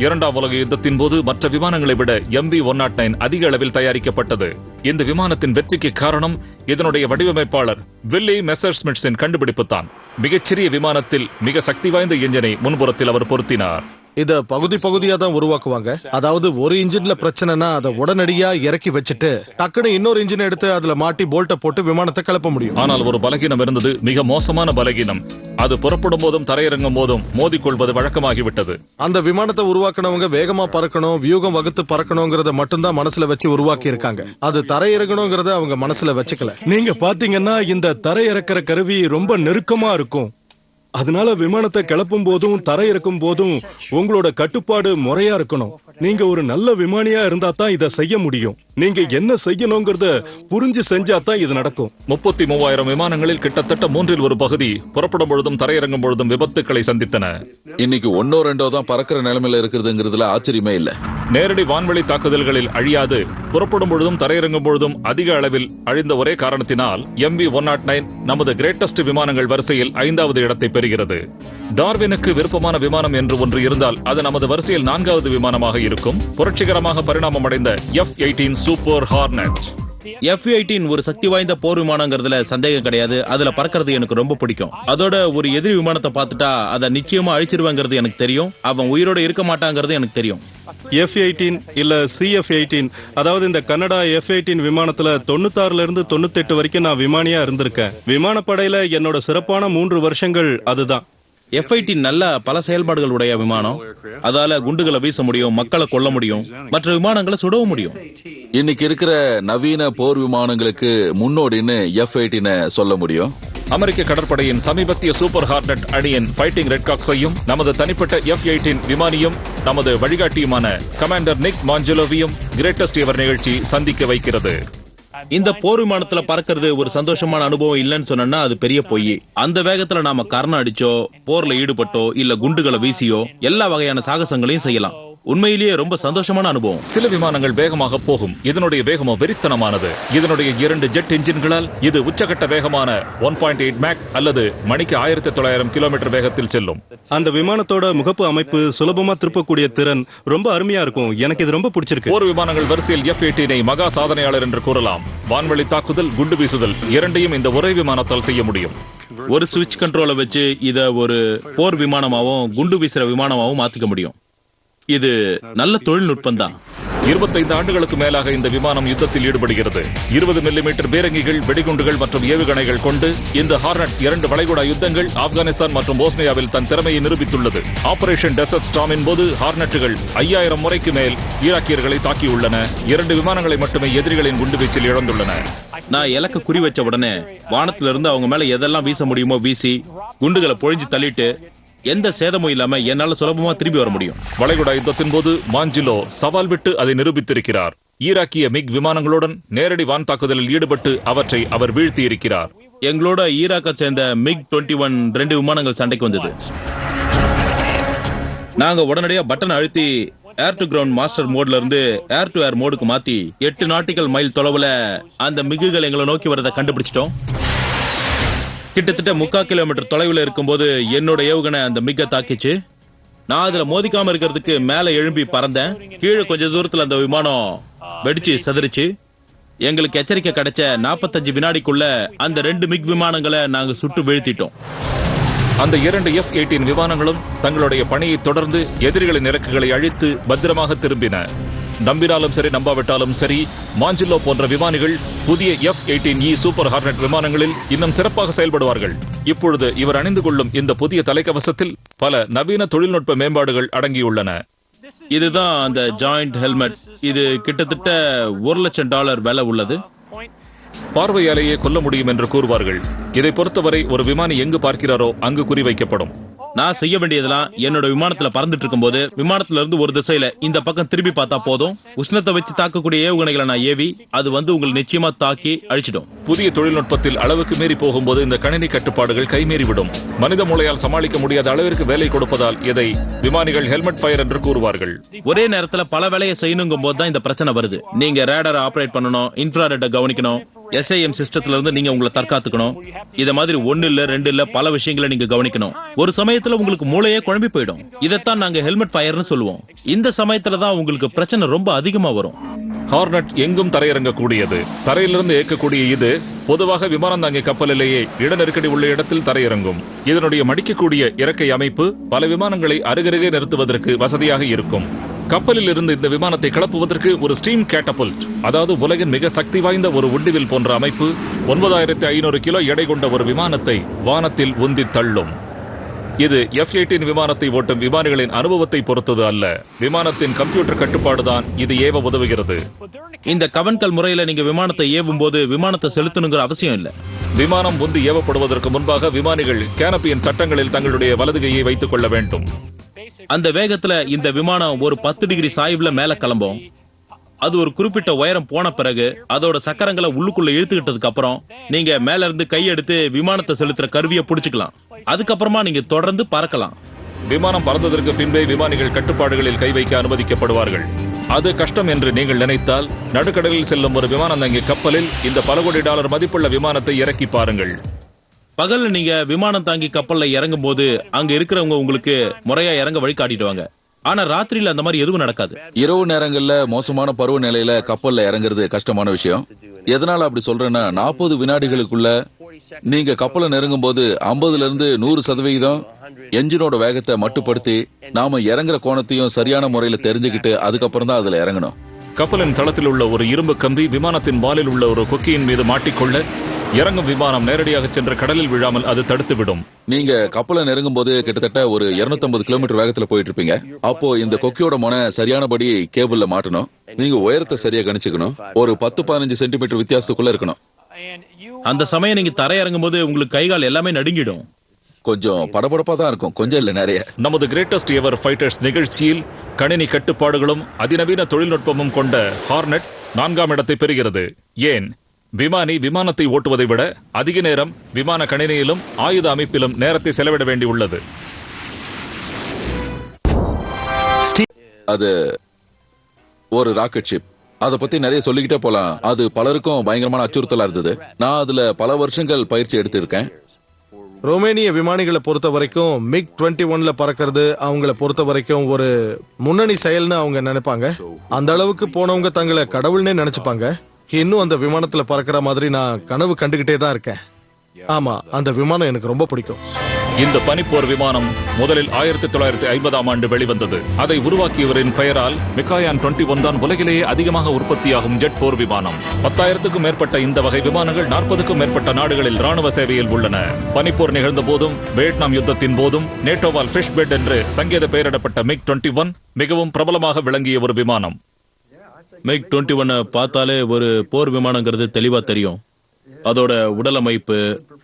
2ஆம் உலக யுத்தத்தின் போது மற்ற விமானங்களை விட MV-109 அதிக அளவில் தயாரிக்கப்பட்டது. இந்த விமானத்தின் வெற்றிக்கு காரணம் இதனுடைய வடிவமைப்பாளர் வில்லி மெஸ்ஸர்ஸ்மிட்ஸின் கண்டுபிடிப்பு தான். மிகச்சிறிய விமானத்தில் மிக சக்தி வாய்ந்த என்ஜினை முன்புறத்தில் அவர் பொருத்தினார். இத பகுதி பகுதியா தான் உருவாக்குவாங்க. அதாவது ஒரு இன்ஜின்ல பிரச்சனைனா அதை உடனடியா இறக்கி வச்சுட்டு டக்குனு இன்னொரு இன்ஜின் எடுத்து அதுல மாட்டி போல்ட்ட போட்டு விமானத்தை கிளப்ப முடியும். ஆனால் ஒரு பலகீனம் இருந்தது, மிக மோசமான பலகீனம். அது புறப்படும் போதும் தரையிறங்கும் போதும் மோதிக்கொள்வது வழக்கமாகிவிட்டது. அந்த விமானத்தை உருவாக்குனவங்க வேகமா பறக்கணும், வியூகம் வகுத்து பறக்கணுங்கிறத மட்டும்தான் மனசுல வச்சு உருவாக்கி இருக்காங்க. அது தரையிறங்கணுங்கிறத அவங்க மனசுல வச்சுக்கல. நீங்க பாத்தீங்கன்னா இந்த தரை இறக்கிற கருவி ரொம்ப நெருக்கமா இருக்கும். அதனால விமானத்தை கிளப்பும் போதும் தரை இறக்கும் போதும் உங்களோட கட்டுப்பாடு முறையா இருக்கணும். நீங்க ஒரு நல்ல விமானியா இருந்தா தான் இதை செய்ய முடியும். நீங்க என்ன செய்யணுங்கிறத புரிஞ்சு செஞ்சா தான் இது நடக்கும். 33,000 விமானங்களில் கிட்டத்தட்ட 1/3 பகுதி புறப்படும் பொழுதும் தரையிறங்கும் பொழுதும் விபத்துக்களை சந்தித்தன. இன்னைக்கு 1-2 தான் பறக்கிற நிலைமையில இருக்கிறதுங்கிறதுல ஆச்சரியமே இல்ல. நேரடி வான்வெளி தாக்குதல்களில் அழியாது புறப்படும் பொழுதும் தரையிறங்கும் பொழுதும் அதிக அளவில் அழிந்த ஒரே காரணத்தினால் MV-109 நமது கிரேட்டஸ்ட் விமானங்கள் வரிசையில் 5வது இடத்தை பெறுகிறது. டார்வினுக்கு விருப்பமான விமானம் என்று ஒன்று இருந்தால் அது நமது வரிசையில் 4வது விமானமாக இருக்கும். புரட்சிகரமாக பரிணாமம் அடைந்த F-18 சூப்பர் ஹார்னெட். F-18 ஒரு சக்தி வாய்ந்த போர் விமானங்கிறதுல சந்தேகம் கிடையாது. அதுல பறக்கிறது எனக்கு ரொம்ப பிடிக்கும். அதோட ஒரு எதிரி விமானத்தை பார்த்துட்டா அதை நிச்சயமா அழிச்சிருவாங்கிறது எனக்கு தெரியும். அவன் உயிரோட இருக்க மாட்டாங்கிறது எனக்கு தெரியும். F-18 இல்ல CF-18, அதாவது இந்த கனடா F-18 விமானத்துல 96ல இருந்து 98 வரைக்கும் நான் விமானியா இருந்திருக்கேன். விமானப்படையில என்னோட சிறப்பான 3 வருஷங்கள் அதுதான். F-18 நல்ல பல செயல்பாடுகள் உடைய விமானம். அதால குண்டுகளை வீச முடியும், மக்களை கொல்ல முடியும், மற்ற விமானங்களை சுடவும் முடியும். இன்னைக்கு இருக்கிற நவீன போர் விமானங்களுக்கு முன்னோடின்னு F-18 சொல்ல முடியும். அமெரிக்க கடற்படையின் சமீபத்திய சூப்பர் ஹார்னெட் அணியின் ஃபைட்டிங் ரெட்காக்ஸையும் நமது தனிப்பட்ட F-18 விமானியும் நமது வழிகாட்டியுமான கமாண்டர் நிக் மாஞ்சலோவியும் கிரேட்டஸ்ட் எவர் நிகழ்ச்சி சந்திக்க வைக்கிறது. இந்த போர் விமானத்துல பறக்கிறது ஒரு சந்தோஷமான அனுபவம் இல்லைன்னு சொன்னா அது பெரிய பொய். அந்த வேகத்துல நாம கர்ணம் அடிச்சோ, போர்ல ஈடுபட்டோ, இல்ல குண்டுகளை வீசியோ எல்லா வகையான சாகசங்களையும் செய்யலாம். உண்மையிலேயே ரொம்ப சந்தோஷமான அனுபவம். சில விமானங்கள் வேகமாக போகும். இதனுடைய வேகமோ வெறித்தனமானது. இதனுடைய 2 ஜெட் என்ஜின்களால் இது உச்சகட்ட வேகமான 1.8 மேக் அல்லது மணிக்கு 1900 கிலோமீட்டர் வேகத்தில் செல்லும். அந்த விமானத்தோட முகப்பு அமைப்பு, சுலபமா திருப்பக்கூடிய திறன் ரொம்ப அருமையா இருக்கும். எனக்கு இது ரொம்ப பிடிச்சிருக்கு. போர் விமானங்கள் வரிசையில் F-18 மகா சாதனையாளர் என்று கூறலாம். வான்வெளி தாக்குதல், குண்டு வீசுதல் இரண்டையும் இந்த ஒரே விமானத்தால் செய்ய முடியும். ஒரு சுவிட்ச் கண்ட்ரோலை வச்சு இத ஒரு போர் விமானமாவும் குண்டு வீசுற விமானமாவும் மாத்திக்க முடியும். இது நல்ல தொழில்நுட்பம் தான். 25 ஆண்டுகளுக்கு மேலாக இந்த விமானம் யுத்தத்தில் ஈடுபடுகிறது. 20 மில்லிமீட்டர் பீரங்கிகள், வெடிகுண்டுகள் மற்றும் ஏவுகணைகள் கொண்டு இந்த ஹார்னட் 2 வளைகுடா யுத்தங்கள் ஆப்கானிஸ்தான் மற்றும் போஸ்னியாவில் தன் திறமையை நிரூபித்துள்ளது. ஆபரேஷன் டெசர்ட் ஸ்டார்மின் போது ஹார்னட்டுகள் 5000 முறைக்கு மேல் ஈராக்கியர்களை தாக்கியுள்ளன. 2 விமானங்களை மட்டுமே எதிரிகளின் குண்டுவீச்சில் இழந்துள்ளன. நான் இலக்க குறி வச்ச உடனே வானத்துல இருந்து அவங்க மேல எதெல்லாம் வீச முடியுமோ வீசி குண்டுகளை பொழிஞ்சு தள்ளிட்டு எந்த சேதமும் இல்லாம என்னால சுலபமா திரும்பி வர முடியும். வளைகுடா யுத்தத்தின் போது மாஞ்சிலோ சவால் விட்டு அதை நிரூபித்திருக்கிறார். ஈராக்கிய மிக் விமானங்களுடன் நேரடி வான் தாக்குதலில் ஈடுபட்டு அவற்றை அவர் வீழ்த்தியிருக்கிறார். எங்களோட ஈராக்கை சேர்ந்த மிக் 21 2 விமானங்கள் சண்டைக்கு வந்தது. நாங்க உடனடியா பட்டன் அழுத்தி ஏர் டு கிரவுண்ட் மாஸ்டர் மோட்ல இருந்து ஏர் டு ஏர் மோடுக்கு மாத்தி 8 நாட்டிக்கல் மைல் தொலைவுல அந்த மிகுகள் எங்களை நோக்கி வரதை கண்டுபிடிச்சிட்டோம். கிட்டத்தட்ட 3/4 கிலோமீட்டர் தொலைவில் இருக்கும்போது என்னோட ஏவுகணை அந்த மிக்க தாக்கிச்சு. நான் அதுல மோதிக்காம இருக்கிறதுக்கு மேல எழும்பி பறந்தேன். கீழே கொஞ்ச தூரத்துல அந்த விமானம் வெடிச்சு சதறிச்சு. எங்களுக்கு எச்சரிக்கை கிடைச்ச 45 வினாடிக்குள்ள அந்த 2 மிக் விமானங்களை நாங்க சுட்டு வீழ்த்திட்டோம். அந்த 2 F-18 விமானங்களும் தங்களுடைய பணியை தொடர்ந்து எதிரிகளின் இறக்குகளை அழித்து பத்திரமாக திரும்பின. நம்பினாலும் சரி நம்பாவிட்டாலும் சரி, மாஞ்சில்லோ போன்ற விமானிகள் புதிய F-18E சூப்பர் ஹார்னட் விமானங்களில் இன்னும் சிறப்பாக செயல்படுவார்கள். இப்பொழுது இவர் அணிந்து கொள்ளும் இந்த புதிய தலைக்கவசத்தில் பல நவீன தொழில்நுட்ப மேம்பாடுகள் அடங்கியுள்ளன. இதுதான் அந்த ஜாயிண்ட் ஹெல்மெட். இது கிட்டத்தட்ட $1,00,000 விலை உள்ளது. பார்வையாலேயே கொல்ல முடியும் என்று கூறுவார்கள். இதை பொறுத்தவரை ஒரு விமானி எங்கு பார்க்கிறாரோ அங்கு குறிவைக்கப்படும். நான் செய்ய வேண்டியதெல்லாம் என்னோட விமானத்துல பறந்துட்டு இருக்கும் போது விமானத்துல இருந்து ஒரு திசையில இந்த பக்கம் திரும்பி பார்த்தா போதும். உஷ்ணத்தை வச்சு தாக்கக்கூடிய ஏவுகணைகளை நான் ஏவி அது வந்து உங்களை நிச்சயமா தாக்கி அழிச்சிடும். புதிய தொழில்நுட்பத்தில் அளவுக்கு மீறி போகும்போது இந்த கணினி கட்டுப்பாடுகள் கைமீறிவிடும். மனித மூளையால் சமாளிக்க முடியாத அளவிற்கு வேலை கொடுப்பதால் இதை விமானிகள் ஹெல்மெட் ஃபயர் என்று கூறுவார்கள். ஒரே நேரத்துல பல வேலையை செய்யணுங்கும் போது தான் இந்த பிரச்சனை வருது. நீங்க ரேடாரை ஆபரேட் பண்ணணும், இன்ஃப்ராரெட்டை கவனிக்கணும், SIM சிஸ்டத்துல இருந்து நீங்க உங்களை தற்காத்துக்கணும். இத மாதிரி 1 இல்ல 2 இல்ல பல விஷயங்களை நீங்க கவனிக்கணும். ஒரு சமயத்துல உங்களுக்கு மூளையே குழம்பி போயிடும். இதைத்தான் நாங்க ஹெல்மெட் ஃபயர்னு சொல்லுவோம். இந்த சமயத்துல தான் உங்களுக்கு பிரச்சனை ரொம்ப அதிகமா வரும். ஹார்னட் எங்கும் தரையிறங்கக்கூடியது. தரையிலிருந்து இயக்கக்கூடிய இது பொதுவாக விமானம் தாங்கிய கப்பலிலேயே இட நெருக்கடி உள்ள இடத்தில் தரையிறங்கும். இதனுடைய மடிக்கக்கூடிய இறக்கை அமைப்பு பல விமானங்களை அருகருகே நிறுத்துவதற்கு வசதியாக இருக்கும். கப்பலில் இருந்து இந்த விமானத்தை கிளப்புவதற்கு ஒரு ஸ்டீம் கேட்டபுல்ட், அதாவது உலகின் மிக சக்தி வாய்ந்த ஒரு உண்டிவில் போன்ற அமைப்பு 9500 கிலோ எடை கொண்ட ஒரு விமானத்தை வானத்தில் உந்தி தள்ளும். இது F-18 விமானத்தை ஓட்டும் விமானிகளின் அனுபவத்தை பொறுத்தது அல்ல, விமானத்தின் கம்ப்யூட்டர் கட்டுப்பாடுதான் இது ஏவ உதவுகிறது. இந்த கவன்கல் முறையில நீங்க விமானத்தை ஏவும் போது விமானத்தை செலுத்தணுங்கிற அவசியம் இல்ல. விமானம் உந்தி ஏவப்படுவதற்கு முன்பாக விமானிகள் கேனப்பியின் சட்டங்களில் தங்களுடைய வலது கையை வைத்துக் கொள்ள வேண்டும். அந்த வேகத்துல இந்த விமானம் ஒரு 10 டிகிரி சாய்வுல மேல கிளம்பும். அது ஒரு குறிப்பிட்ட உயரம் போன பிறகு அதோட சக்கரங்களை உள்ளுக்குள்ள இழுத்துக்கிட்டதுக்கு அப்புறம் நீங்க மேல இருந்து கையெடுத்து விமானத்தை செலுத்துற கருவியை புடிச்சுக்கலாம். அதுக்கப்புறமா நீங்க தொடர்ந்து பறக்கலாம். விமானம் பறந்ததற்கு பின்பே விமானிகள் கட்டுப்பாடுகளில் கை வைக்க அனுமதிக்கப்படுவார்கள். அது கஷ்டம் என்று நீங்கள் நினைத்தால் நடுக்கடலில் செல்லும் ஒரு விமானம் தங்கிய கப்பலில் இந்த பல கோடி டாலர் மதிப்புள்ள விமானத்தை இறக்கி பாருங்கள். பகல்ல நீங்க விமானம் தாங்கி கப்பல்ல இறங்கும் போது அங்க இருக்கிறவங்க உங்களுக்கு முறையா இறங்க வழி காட்டிடுவாங்க. ஆனா ராத்திரியில அந்த மாதிரி எதுவும் நடக்காது. இரவு நேரங்கள்ல மோசமான பருவ நிலையில கப்பல்ல இறங்குறது கஷ்டமான விஷயம். எதனால அப்படி சொல்றேன்னா 40 வினாடிகளுக்குள்ள நீங்க கப்பலை நெருங்கும் போது 50ல இருந்து 100% என்ஜினோட வேகத்தை மட்டுப்படுத்தி நாம இறங்குற கோணத்தையும் சரியான முறையில தெரிஞ்சுக்கிட்டு அதுக்கப்புறம் தான் அதுல இறங்கணும். கப்பலின் தளத்தில் உள்ள ஒரு இரும்பு கம்பி விமானத்தின் வாலில் உள்ள ஒரு கொக்கியின் மீது மாட்டிக்கொள்ள இறங்கும் விமானம் நேரடியாக சென்ற கடலில் விழாமல் அது தடுத்துவிடும். நீங்க கப்பலை நெருங்கும் போது கிட்டத்தட்ட ஒரு 250 கிலோமீட்டர் வேகத்துல போயிட்டு இருப்பீங்க. அப்போ இந்த கொக்கியோட முனை சரியானபடி கேபிள்ல மாட்டணும். நீங்க உயரத்தை சரியா கணிச்சுக்கணும். ஒரு 10-15 சென்டிமீட்டர் வித்தியாசத்துக்குள்ள இருக்கணும். அந்த சமயம் நீங்க தரையிறங்கும் போது உங்களுக்கு கைகால் எல்லாமே நடுங்கிடும். கொஞ்சம் படபடப்பா தான் இருக்கும், கொஞ்சம் இல்ல நிறைய. நமது கிரேட்டஸ்ட் எவர் ஃபைட்டர்ஸ் நிகழ்ச்சியில் கணினி கட்டுப்பாடுகளும் அதிநவீன தொழில்நுட்பமும் கொண்ட ஹார்னட் 4ஆம் இடத்தை பெறுகிறது. ஏன்? விமானி விமானத்தை ஓட்டுவதை விட அதிக நேரம் விமான கணினியிலும் ஆயுத அமைப்பிலும் நேரத்தை செலவிட வேண்டியுள்ளது. அது ஒரு ராக்கெட் ஷிப். அதை பத்தி நிறைய சொல்லிக்கிட்டே போலாம். அது பலருக்கும் பயங்கரமான அச்சுறுத்தலா இருந்தது. நான் அதுல பல வருஷங்கள் பயிற்சி எடுத்திருக்கேன். ரோமேனிய விமானிகளை பொறுத்த வரைக்கும் மிக் 21ல பறக்கிறது அவங்கள பொறுத்த வரைக்கும் ஒரு முன்னணி செயல்னு அவங்க நினைப்பாங்க. அந்த அளவுக்கு போனவங்க தங்களை கடவுள்னே நினைச்சுப்பாங்க. இன்னும் அந்த விமானத்துல பறக்கிற மாதிரி நான் கனவு கண்டுகிட்டே தான் இருக்கேன். ஆமா, அந்த விமானம் எனக்கு ரொம்ப பிடிக்கும். இந்த பனிப்போர் விமானம் முதலில் 1950ஆம் ஆண்டு வெளிவந்தது. அதை உருவாக்கியவரின் பெயரால் மிகாயான் 21 தான் உலகிலேயே அதிகமாக உற்பத்தியாகும் ஜெட் போர் விமானம். 10,000க்கும் மேற்பட்ட இந்த வகை விமானங்கள் 40க்கும் மேற்பட்ட நாடுகளில் ராணுவ சேவையில் உள்ளன. பனிப்போர் நிகழ்ந்த போதும் வியட்நாம் யுத்தத்தின் போதும் நேட்டோவால் ஃபிஷ் பெட் என்று சங்கேத பெயரிடப்பட்ட MiG-21 மிகவும் பிரபலமாக விளங்கிய ஒரு விமானம். MiG-21 பார்த்தாலே ஒரு போர் விமானங்கிறது தெளிவா தெரியும். அதோட உடலமைப்பு,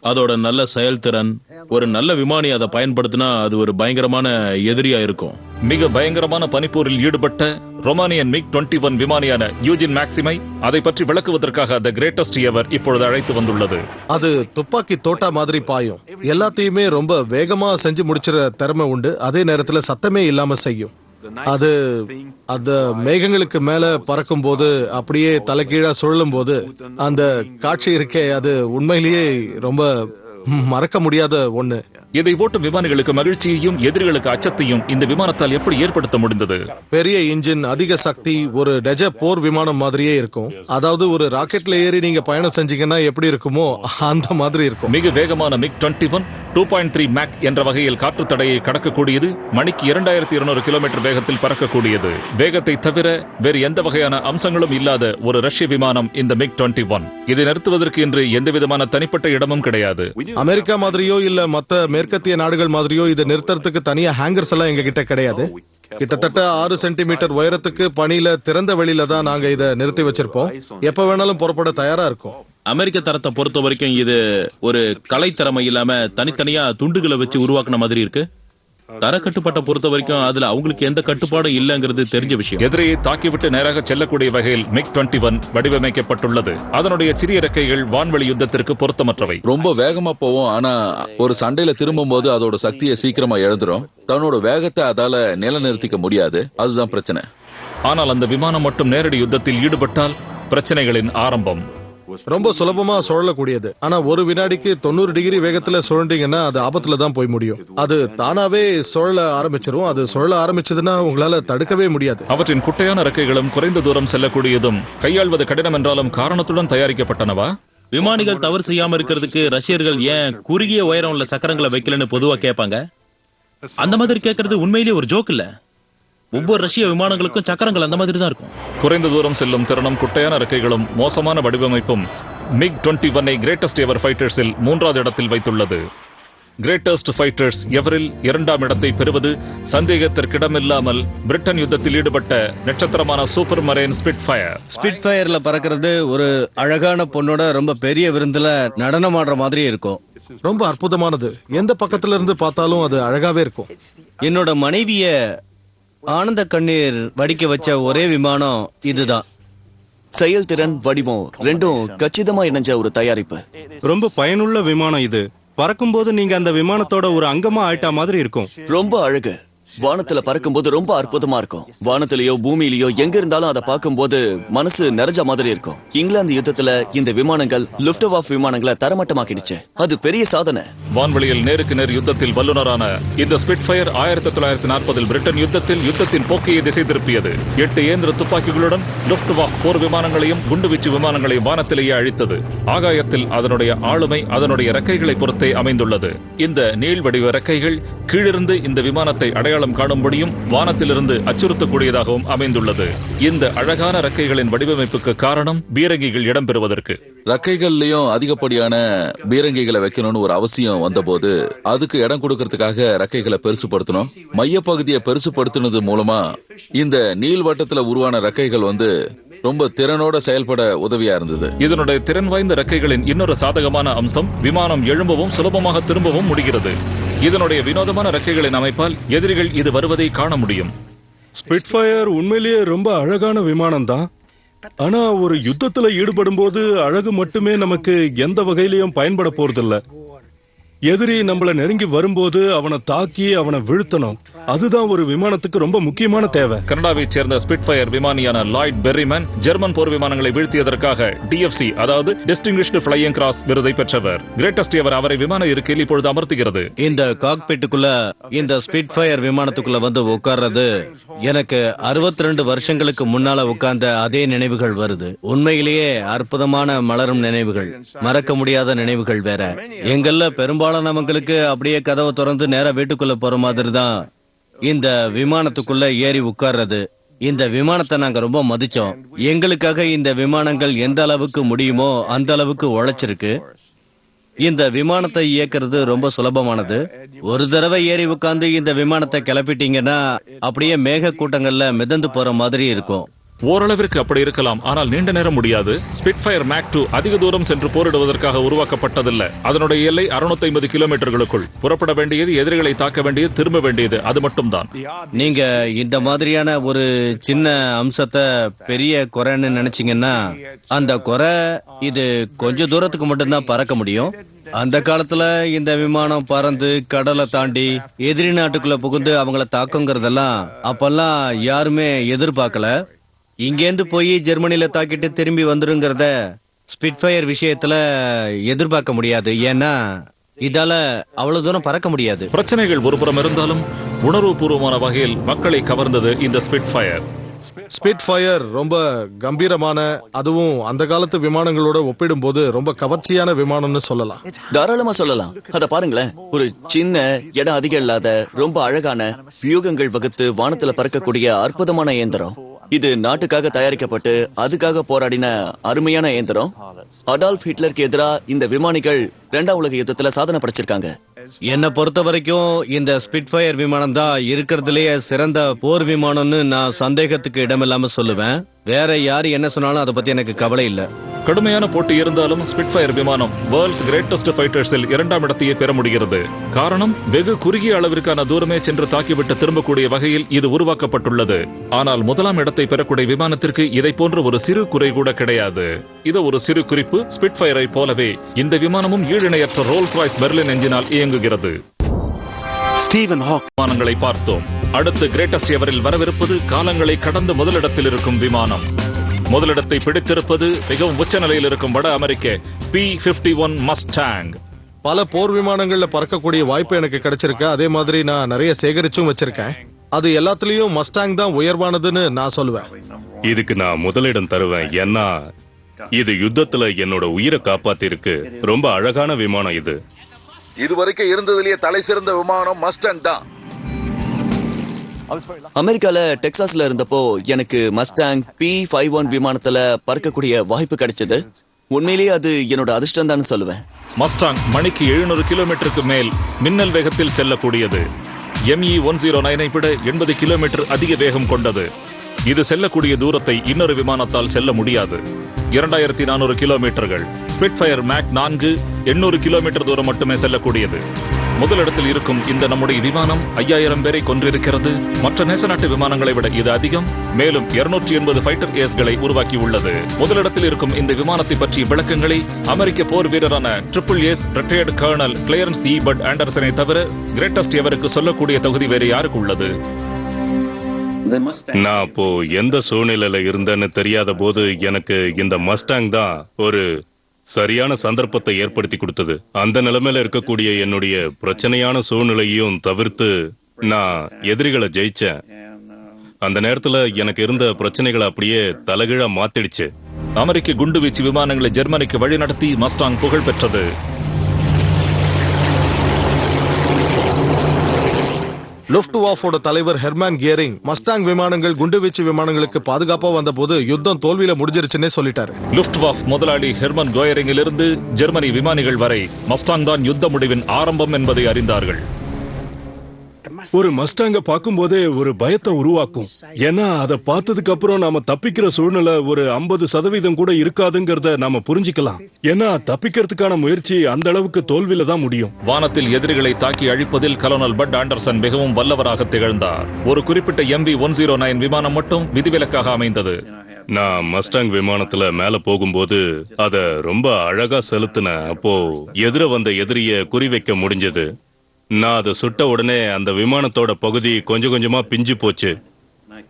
அதோட நல்ல செயல்திறன், ஒரு நல்ல விமானி அதை பயன்படுத்தினா அது ஒரு பயங்கரமான எதிரியா இருக்கும். மிக பயங்கரமான பனிப்போரில் ஈடுபட்ட ரொமானியன் MiG-21 விமானியான யூஜின் மேக்சிமை அதை பற்றி விளக்குவதற்காக த கிரேட்டஸ்ட் எவர் இப்பொழுது அழைத்து வந்துள்ளது. அது துப்பாக்கி தோட்டா மாதிரி பாயும். எல்லாத்தையுமே ரொம்ப வேகமா செஞ்சு முடிச்சிற திறமை உண்டு. அதே நேரத்துல சத்தமே இல்லாம செய்யும். அது அந்த மேகங்களுக்கு மேல பறக்கும் போது, அப்படியே தலைகீழா சுழலும் போது அந்த காட்சி இருக்கே, அது உண்மையிலேயே ரொம்ப மறக்க முடியாத ஒண்ணு. இதை ஓட்டும் விமானிகளுக்கு மகிழ்ச்சியையும் எதிரிகளுக்கு அச்சத்தையும் இந்த விமானத்தால் எப்படி ஏற்படுத்த முடிந்தது? பெரிய இன்ஜின், அதிக சக்தி, ஒரு நிஜ போர் விமானம் மாதிரியே இருக்கும். அதாவது ஒரு ராக்கெட்ல ஏறி நீங்க பயணம் செஞ்சீங்கன்னா எப்படி இருக்குமோ அந்த மாதிரி இருக்கும். மிக வேகமான MiG-21 2.3 மேக் என்ற வகையில் காற்று தடையை கடக்கக்கூடியது. மணிக்கு 2200 கிலோமீட்டர் வேகத்தில் பறக்கக்கூடியது. வேகத்தை தவிர வேறு எந்த வகையான அம்சங்களும் இல்லாத ஒரு ரஷ்ய விமானம் இந்த MiG-21. இதை நிறுத்துவதற்கு இன்று எந்தவிதமான தனிப்பட்ட இடமும் கிடையாது. அமெரிக்கா மாதிரியோ இல்ல மத்த மேற்கத்திய நாடுகள் மாதிரியோ இதை நிறுத்துறதுக்கு தனியா ஹேங்கர்ஸ் எல்லாம் எங்க கிட்ட கிடையாது. கிட்டத்தட்ட 6 சென்டிமீட்டர் உயரத்துக்கு பனியில திறந்த வெளியில தான் நாங்க இதை நிறுத்தி வச்சிருப்போம். எப்ப வேணாலும் புறப்பட தயாரா இருக்கும். அமெரிக்க தரத்தை பொறுத்த வரைக்கும் இது ஒரு கலைத்திறமை இல்லாம தனித்தனியா துண்டுகளை வச்சு உருவாக்குன மாதிரி இருக்கு. தர கட்டுப்பாட்டை பொறுத்த வரைக்கும் அதுல அவங்களுக்கு எந்த கட்டுப்பாடும் இல்லங்கிறது தெரிஞ்ச விஷயம். எதிரியை தாக்கிவிட்டு நேராக செல்லக்கூடிய வகையில் MiG-21 வடிவமைக்கப்பட்டுள்ளது. அதனுடைய சிறிய இறக்கைகள் வான்வெளி யுத்தத்திற்கு பொருத்தமற்றவை. ரொம்ப வேகமா போவோம், ஆனா ஒரு சண்டையில திரும்பும் போது அதோட சக்தியை சீக்கிரமா இழந்துரும். தன்னோட வேகத்தை அதால நிலைநிறுத்திக்க முடியாது. அதுதான் பிரச்சனை. ஆனால் அந்த விமானம் மட்டும் நேரடி யுத்தத்தில் ஈடுபட்டால் பிரச்சனைகளின் ஆரம்பம். ரொம்ப சுலபமா சுழலக்கூடியது. ஆனா ஒரு வினாடிக்கு 90 டிகிரி வேகத்துல சுழண்டீங்கன்னா அது ஆபத்துல தான் போய் முடியும். அது தானாவே சுழல ஆரம்பிச்சிரும். அது சுழல ஆரம்பிச்சதுன்னா உங்களால தடுக்கவே முடியாது. அவற்றின் குட்டையான இறக்கைகளும் குறைந்த தூரம் செல்லக்கூடியதும் கையாள்வது கடினம் என்றாலும் காரணத்துடன் தயாரிக்கப்பட்டனவா? விமானிகள் தவறு செய்யாம இருக்கிறதுக்கு ரஷ்யர்கள் ஏன் குறுகிய உயரம் உள்ள சக்கரங்களை வைக்கலன்னு பொதுவா கேட்பாங்க. அந்த மாதிரி கேட்கறது உண்மையிலேயே ஒரு ஜோக் இல்ல. ஒவ்வொரு ரஷ்ய விமானங்களுக்கும் சக்கரங்கள் அந்த மாதிரி தான் இருக்கும். குறைந்த தூரம் செல்லும் திறனும் குட்டையான இறக்கைகளும் மோசமான வடிவமைப்பும் MiG-21 கிரேட்டஸ்ட் எவர் ஃபைட்டர்ஸில் 3வது இடத்தில் வைத்துள்ளது. கிரேட்டஸ்ட் ஃபைட்டர்ஸ் எவரில் 2ஆம் இடத்தை பெறுவது சந்தேகத்திற்கிடமில்லாமல் பிரிட்டன் யுத்தத்தில் ஈடுபட்ட நட்சத்திரமான சூப்பர் மரைன் ஸ்பிட்ஃபயர். ஸ்பிட்ஃபயர்ல பறக்கிறது ஒரு அழகான பொண்ணோட ரொம்ப பெரிய விருந்துல நடனம் ஆடுற மாதிரி இருக்கும். ரொம்ப அற்புதமானது. எந்த பக்கத்துல இருந்து பார்த்தாலும் அது அழகாவே இருக்கும். என்னோட மனைவிய ஆனந்த கண்ணீர் வடிக்க வச்ச ஒரே விமானம் இதுதான். செயல்திறன், வடிவம் ரெண்டும் கச்சிதமா இணைஞ்ச ஒரு தயாரிப்பு. ரொம்ப பயனுள்ள விமானம் இது. பறக்கும்போது நீங்க அந்த விமானத்தோட ஒரு அங்கமா ஆயிட்டா மாதிரி இருக்கும். ரொம்ப அழகு. வானத்துல பறக்கும்போது ரொம்ப அற்புதமா இருக்கும். வானத்திலேயோ பூமியிலேயோ எங்க இருந்தாலும் அதை பார்க்கும்போது மனசு நிறைஞ்ச மாதிரி இருக்கும். இங்கிலாந்து யுத்தத்துல இந்த விமானங்கள் லுஃப்ட்வாஃப் விமானங்களை தரமட்டமாக்கிடுச்சு. அது பெரிய சாதனை. வான்வெளியில் நேருக்கு நேர் யுத்தத்தில் வல்லுநரான இந்த ஸ்பிட்ஃபயர் 1940 பிரிட்டன் யுத்தத்தின் போக்கையை திசை திருப்பியது. 8 இயந்திர துப்பாக்கிகளுடன் லுஃப்ட்வாஃப் போர் விமானங்களையும் குண்டுவீச்சு விமானங்களையும் வானத்திலேயே அழித்தது. ஆகாயத்தில் அதனுடைய ஆளுமை அதனுடைய இறக்கைகளை பொறுத்தே அமைந்துள்ளது. இந்த நீள்வடிவ இறக்கைகள் கீழிருந்து இந்த விமானத்தை அடையாளம் காணும்படியும் வானத்திலிருந்து அச்சுறுத்தக்கூடியதாகவும் அமைந்துள்ளது. இந்த அழகான இறக்கைகளின் வடிவமைப்புக்கு காரணம் பீரங்கிகள் இடம்பெறுவதற்கு. ரக்கைகள்லயும் அதிகப்படியான பீரங்கிகளை வைக்கணும்னு ஒரு அவசியம் வந்தபோது அதுக்கு இடம் கொடுக்கறதுக்காக ரக்கைகளை பெருசுபடுத்தணும். மையப்பகுதியை பெருசுபடுத்தினது மூலமா இந்த நீள்வட்டத்துல உருவான ரக்கைகள் ரொம்ப திறனோட செயல்பட உதவியா இருந்தது. இதனுடைய திறன் வாய்ந்த இறக்கைகளின் இன்னொரு சாதகமான அம்சம் விமானம் எழும்பவும் சுலபமாக திரும்பவும் முடிகிறது. இதனுடைய வினோதமான இறக்கைகளின் அமைப்பால் எதிரிகள் இது வருவதை காண முடியும். ஸ்பிட்ஃபயர் உண்மையிலேயே ரொம்ப அழகான விமானம் தான். ஆனா ஒரு யுத்தத்துல ஈடுபடும் போது அழகு மட்டுமே நமக்கு எந்த வகையிலையும் பயன்பட போறதில்ல. எதிரி நம்மள நெருங்கி வரும்போது அவனை தாக்கி அவனை வீழ்த்தணும். அதுதான் ஒரு விமானத்துக்கு ரொம்ப முக்கியமான தேவை. கனடாவைச் சேர்ந்த ஸ்பிட்ஃபயர் விமானியான லாய்ட் பெர்ரிமேன் ஜெர்மன் போர் விமானங்களை வீழ்த்தியதற்காக DFC அதாவது டிஸ்டிங்விஷ்டு ஃப்ளையிங் கிராஸ் விருதை பெற்றவர். கிரேட்டஸ்ட் எவர் அவரை விமான இருக்கையில் இப்பொழுது அமர்த்துகிறது. இந்த காக்பிட்டுக்குள்ள இந்த ஸ்பிட்ஃபயர் விமானத்துக்குள்ள வந்து உட்கார்றது எனக்கு 62 வருஷங்களுக்கு முன்னால உட்கார்ந்த அதே நினைவுகள் வருது. உண்மையிலேயே அற்புதமான மலரும் நினைவுகள், மறக்க முடியாத நினைவுகள் வேற. எங்கெல்ல பெரும்பாலும் பெரும்பாலானவங்களுக்கு அப்படியே கதவை திறந்து நேரா வீட்டுக்குள்ள போற மாதிரி தான் இந்த விமானத்துக்குள்ள ஏறி உட்கார்றது. இந்த விமானத்தை நாங்க ரொம்ப மதிச்சோம். எங்களுக்காக இந்த விமானங்கள் எந்த அளவுக்கு முடியுமோ அந்த அளவுக்கு உழைச்சிருக்கு. இந்த விமானத்தை இயக்குறது ரொம்ப சுலபமானது. ஒரு தடவை ஏறி உட்கார்ந்து இந்த விமானத்தை கிளப்பிட்டீங்கன்னா அப்படியே மேக கூட்டங்கள்ல மிதந்து போற மாதிரி இருக்கும். ஓரளவிற்கு அப்படி இருக்கலாம், ஆனால் நீண்ட நேரம் முடியாது. ஸ்பிட்ஃபயர் மேக் 2 அதிக தூரம் சென்று போரிடுவதற்காக உருவாக்கப்பட்டதில்ல. அதனுடைய எல்லை 650 கிலோமீட்டர்களுக்குள். புறப்பட வேண்டியது, எதிரிகளை தாக்க வேண்டியது, திரும்ப வேண்டியது, அது மட்டும்தான். நீங்க இந்த மாதிரியான ஒரு சின்ன அம்சத்தை பெரிய குறைன்னு நினைச்சீங்கன்னா அந்த குறை இது கொஞ்ச தூரத்துக்கு மட்டும்தான் பறக்க முடியும். அந்த காலத்துல இந்த விமானம் பறந்து கடலை தாண்டி எதிரி நாட்டுக்குள்ள புகுந்து அவங்கள தாக்குங்கிறதெல்லாம் அப்பெல்லாம் யாருமே எதிர்பார்க்கல. இங்கேருந்து போய் ஜெர்மனில தாக்கிட்டு திரும்பி வந்துருங்கிறத ஸ்பிட்ஃபயர் விஷயத்துல எதிர்பார்க்க முடியாது. ஏன்னா இதால அவ்வளவு தூரம் பறக்க முடியாது. பிரச்சனைகள் ஒருபுறம் இருந்தாலும் உணர்வுபூர்வமான வகையில் மக்களை கவர்ந்தது இந்த ஸ்பிட்ஃபயர். ஸ்பிட்ஃபயர் ரொம்ப கம்பீரமான, அதுவும் அந்த காலத்து விமானங்களோட ஒப்பிடும்போது ரொம்ப கவர்ச்சியான விமானம்னு சொல்லலாம். தாராளமா சொல்லலாம். அத பாருங்களேன், ஒரு சின்ன இடம் அதிகம் இல்லாத ரொம்ப அழகான வியூகங்கள் வகுத்து வானத்துல பறக்கக்கூடிய அற்புதமான இயந்திரம். இது நாட்டுக்காக தயாரிக்கப்பட்டு அதுக்காக போராடின அருமையான இயந்திரம். அடால்ஃப் ஹிட்லருக்கு எதிரா இந்த விமானிகள் 2ஆம் உலக யுத்தத்துல சாதனை படைச்சிருக்காங்க. என்னை பொறுத்த வரைக்கும் இந்த ஸ்பிட்ஃபயர் விமானம் தான் இருக்கிறதுலயே சிறந்த போர் விமானம்னு நான் சந்தேகத்துக்கு இடமில்லாம சொல்லுவேன். வேற யாரு என்ன சொன்னாலும் அதை பத்தி எனக்கு கவலை இல்ல. கடுமையான போட்டி இருந்தாலும் ஸ்பிட்ஃபயர் விமானம் வேர்ல்ட்ஸ் கிரேட்டஸ்ட் ஃபைட்டர்ஸில் 2ஆம் இடத்தையே பெற முடிகிறது. காரணம், வெகு குறுகிய அளவிற்கான தூரமே சென்று தாக்கிவிட்டு திரும்பக்கூடிய வகையில் இது உருவாக்கப்பட்டுள்ளது. ஆனால் 1ஆம் இடத்தை பெறக்கூடிய விமானத்திற்கு இதை போன்ற ஒரு சிறு குறை கூட கிடையாது. இது ஒரு சிறு குறிப்பு. ஸ்பிட்ஃபயரை போலவே இந்த விமானமும் ஈடிணையற்ற ரோல்ஸ் ராய்ஸ் பெர்லின் என்ஜினால் இயங்குகிறது. ஸ்டீவன் ஹாக்கிங் விமானங்களை பார்த்தோம். அடுத்து கிரேட்டஸ்ட் எவரில் வரவிருப்பது காலங்களை கடந்து முதலிடத்தில் இருக்கும் விமானம். முதலிடத்தை பிடித்திருப்பது மிகவும் உச்ச நிலையில் இருக்கும் வட அமெரிக்க P-51 மஸ்டாங். பல போர் விமானங்கள்ல பறக்கக்கூடிய வாய்ப்பு எனக்கு கிடைச்சிருக்கு. அதே மாதிரி நான் நிறைய சேகரிச்சும் வச்சிருக்கேன். அது எல்லாத்துலயும் மஸ்டாங் தான் உயர்வானதுன்னு நான் சொல்லுவேன். இதுக்கு நான் முதலிடம் தருவேன். ஏன்னா இது யுத்தத்துல என்னோட உயிரை காப்பாத்திருக்கு. ரொம்ப அழகான விமானம் இது. இதுவரைக்கும் இருந்ததுலயே தலை சிறந்த விமானம் மஸ்டாங் தான். அமெரிக்கால டெக்சாஸ்ல இருந்தப்போ எனக்கு மஸ்டாங் P-51 விமானத்துல பறக்கக்கூடிய வாய்ப்பு கிடைச்சது. உண்மையிலேயே அது என்னோட அதிர்ஷ்டம் தான் சொல்லுவேன். மஸ்டாங் மணிக்கு 700 கிலோமீட்டருக்கு மேல் மின்னல் வேகத்தில் செல்லக்கூடியது. ME-109 விட 80 கிலோமீட்டர் அதிக வேகம் கொண்டது. இது செல்லக்கூடிய தூரத்தை இன்னொரு விமானத்தால் செல்ல முடியாது. 2400 கிலோமீட்டர்கள். ஸ்பிட்ஃபயர் மேக் 4 800 கிலோமீட்டர் தூரம் மட்டுமே செல்லக்கூடியது. முதலிடத்தில் இருக்கும் இந்த நம்முடைய விமானம் 5000 பேரை கொன்றிருக்கிறது. மற்ற நேச நாட்டு விமானங்களை விட இது அதிகம். மேலும் 280 ஃபைட்டர் ஏஸ்களை உருவாக்கி உள்ளது. முதலிடத்தில் இருக்கும் இந்த விமானத்தை பற்றிய விளக்கங்களை அமெரிக்க போர் வீரரான SSS retired colonel Clarence E. Bud ஆண்டர்சனை தவிர கிரேட்டஸ்ட் எவருக்கு சொல்லக்கூடிய தகுதி வேறு யாருக்கு உள்ளது? நான் அப்போ எந்த சூழ்நிலையில இருந்தேன்னு தெரியாத போது எனக்கு இந்த மஸ்டாங் தான் ஒரு சரியான சந்தர்ப்பத்தை ஏற்படுத்தி கொடுத்தது. அந்த நிலைமையில இருக்கக்கூடிய என்னுடைய பிரச்சனையான சூழ்நிலையும் தவிர்த்து நான் எதிரிகளை ஜெயிச்சேன். அந்த நேரத்துல எனக்கு இருந்த பிரச்சனைகளை அப்படியே தலைகீழா மாத்திடுச்சு. அமெரிக்க குண்டுவீச்சு விமானங்களை ஜெர்மனிக்கு வழிநடத்தி மஸ்டாங் புகழ் பெற்றது. லுஃப்ட்வாஃபோட தலைவர் ஹெர்மன் கியரிங் மஸ்டாங் விமானங்கள் குண்டுவீச்சு விமானங்களுக்கு பாதுகாப்பா வந்த போது யுத்தம் தோல்வியில முடிஞ்சிருச்சுன்னே சொல்லிட்டாரு. லுஃப்ட்வாஃப் முதலாளி ஹெர்மன் கோயரிங்கிலிருந்து ஜெர்மனி விமானிகள் வரை மஸ்டாங் தான் யுத்த முடிவின் ஆரம்பம் என்பதை அறிந்தார்கள். ஒரு மஸ்டாங்க பார்க்கும்போதே ஒரு பயத்தை உருவாக்கும். ஏன்னா அதை பார்த்ததுக்கு அப்புறம் நாம தப்பிக்கிற சூழ்நிலை ஒரு 50% கூட இருக்காதுங்கிறத நாம புரிஞ்சுக்கலாம். ஏன்னா தப்பிக்கிறதுக்கான முயற்சி அந்த அளவுக்கு தோல்வியில தான் முடியும். வானத்தில் எதிரிகளை தாக்கி அழிப்பதில் கலோனல் பட் ஆண்டர்சன் மிகவும் வல்லவராக திகழ்ந்தார். ஒரு குறிப்பிட்ட MV-109 விமானம் மட்டும் விதிவிலக்காக அமைந்தது. நான் மஸ்டாங் விமானத்துல மேல போகும்போது அத ரொம்ப அழகா செலுத்தினேன். அப்போ எதிர வந்த எதிரிய குறிவைக்க முடிஞ்சது. நான் அதை சுட்ட உடனே அந்த விமானத்தோட பகுதி கொஞ்சம் கொஞ்சமா பிஞ்சு போச்சு.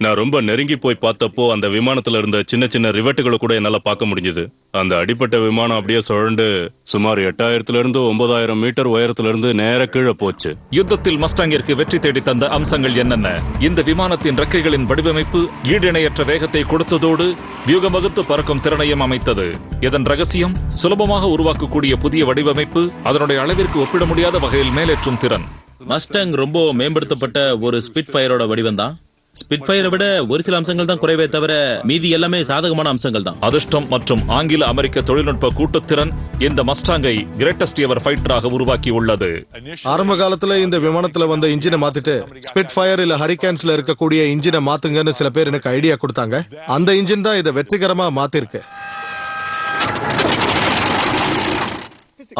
நான் ரொம்ப நெருங்கி போய் பார்த்தப்போ அந்த விமானத்துல இருந்த சின்ன சின்ன ரிவெட்டுகளை கூட என்னால பார்க்க முடிஞ்சது. அந்த அடிப்பட்ட விமானம் அப்படியே சுழண்டு சுமார் 8000 இருந்து 9000 மீட்டர் உயரத்துல இருந்து நேர கீழே போச்சு. யுத்தத்தில் மஸ்டாங்கிற்கு வெற்றி தேடி தந்த அம்சங்கள் என்னென்ன? இந்த விமானத்தின் ரெக்கைகளின் வடிவமைப்பு ஈடிணையற்ற வேகத்தை கொடுத்ததோடு வியூகம் வகுத்து பறக்கும் திறனையும் அமைத்தது. இதன் ரகசியம் சுலபமாக உருவாக்கக்கூடிய புதிய வடிவமைப்பு, அதனுடைய அளவிற்கு ஒப்பிட முடியாத வகையில் மேலேற்றும் திறன். மஸ்டாங் ரொம்ப மேம்படுத்தப்பட்ட ஒரு ஸ்பிட் ஃபயரோட வடிவம் தான். ஸ்பிட் ஃபயரை விட ஒரு சில அம்சங்கள் தான் குறைவே தவிர மீதி எல்லாமே சாதகமான அம்சங்கள் தான். அதிர்ஷ்டம் மற்றும் ஆங்கில அமெரிக்க தொழில்நுட்ப கூட்டுத்திறன் இந்த மஸ்டாங்கை கிரேட்டஸ்ட் எவர் ஃபைட்டராக உருவாக்கி உள்ளது. ஆரம்ப காலத்துல இந்த விமானத்துல வந்த இன்ஜினை மாத்திட்டு ஸ்பிட் ஃபயர் இல்ல ஹரிகேன்ஸ்ல இருக்கக்கூடிய இன்ஜினை மாத்துங்கன்னு சில பேர் எனக்கு ஐடியா கொடுத்தாங்க. அந்த இன்ஜின் தான் இதை வெற்றிகரமா மாத்திருக்கு.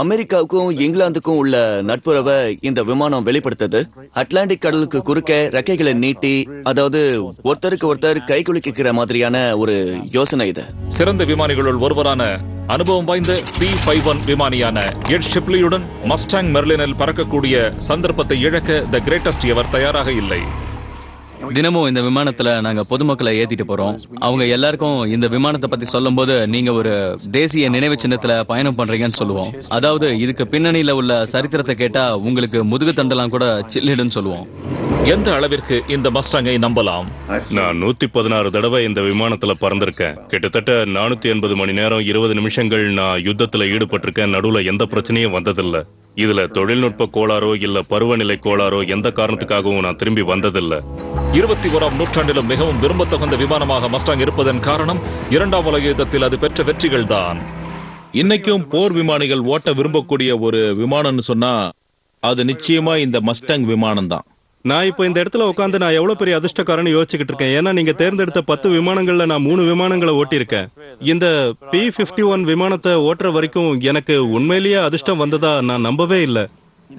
அமெரிக்காவுக்கும் இங்கிலாந்துக்கும் உள்ள நட்புறவை இந்த விமானம் வெளிப்படுத்தது. அட்லாண்டிக் கடலுக்கு குறுக்கே ரெக்கைகளை நீட்டி, அதாவது ஒருத்தருக்கு ஒருத்தர் கை குலுக்கிக்கிற மாதிரியான ஒரு யோசனை இது. சிறந்த விமானிகளுள் ஒருவரான அனுபவம் வாய்ந்த P-51 விமானியான எட் ஷிப்லியுடன் மஸ்டாங் மெர்லினில் பறக்கக்கூடிய சந்தர்ப்பத்தை இழக்க த கிரேட்டஸ்ட் எவர் தயாராக இல்லை. தினமும் இந்த விமானத்துல நாங்க பொதுமக்களை ஏத்திட்டு போறோம். அவங்க எல்லாருக்கும் இந்த விமானத்தை பத்தி சொல்லும் போது நீங்க ஒரு தேசிய நினைவு சின்னத்துல பயணம் பண்றீங்கன்னு சொல்லுவோம். அதாவது இதுக்கு பின்னணியில உள்ள சரித்திரத்தை கேட்டா உங்களுக்கு முதுகு தண்டெல்லாம் கூட சில்லிடுன்னு சொல்லுவோம். எந்த அளவிற்கு இந்த மஸ்டாங்கை நம்பலாம்? நான் 116 தடவை இந்த விமானத்துல பறந்திருக்கேன். கிட்டத்தட்ட 480 மணி நேரம் 20 நிமிஷங்கள் நான் யுத்தத்துல ஈடுபட்டிருக்கேன். நடுவுல எந்த பிரச்சனையும் வந்ததில்ல. இதுல தொழில்நுட்ப கோளாறோ இல்ல பருவநிலை கோளாறோ எந்த காரணத்துக்காகவும் நான் திரும்பி வந்ததில்ல. 21ஆம் நூற்றாண்டிலும் மிகவும் விரும்பத்தகுந்த விமானமாக மஸ்டாங் இருப்பதன் காரணம் 2ஆம் உலக யுத்தத்தில் அது பெற்ற வெற்றிகள் தான். இன்னைக்கும் போர் விமானிகள் ஓட்ட விரும்பக்கூடிய ஒரு விமானம்னு சொன்னா அது நிச்சயமா இந்த மஸ்டாங் விமானம் தான். நான் இப்போ இந்த இடத்துல உட்காந்து நான் எவ்வளவு பெரிய அதிர்ஷ்டக்காரன்னு யோசிச்சுக்கிட்டு இருக்கேன். ஏன்னா நீங்க தேர்ந்தெடுத்த 10 விமானங்கள்ல நான் 3 விமானங்களை ஓட்டியிருக்கேன். இந்த P-51 விமானத்தை ஓட்டுற வரைக்கும் எனக்கு உண்மையிலேயே அதிர்ஷ்டம் வந்ததா நான் நம்பவே இல்லை.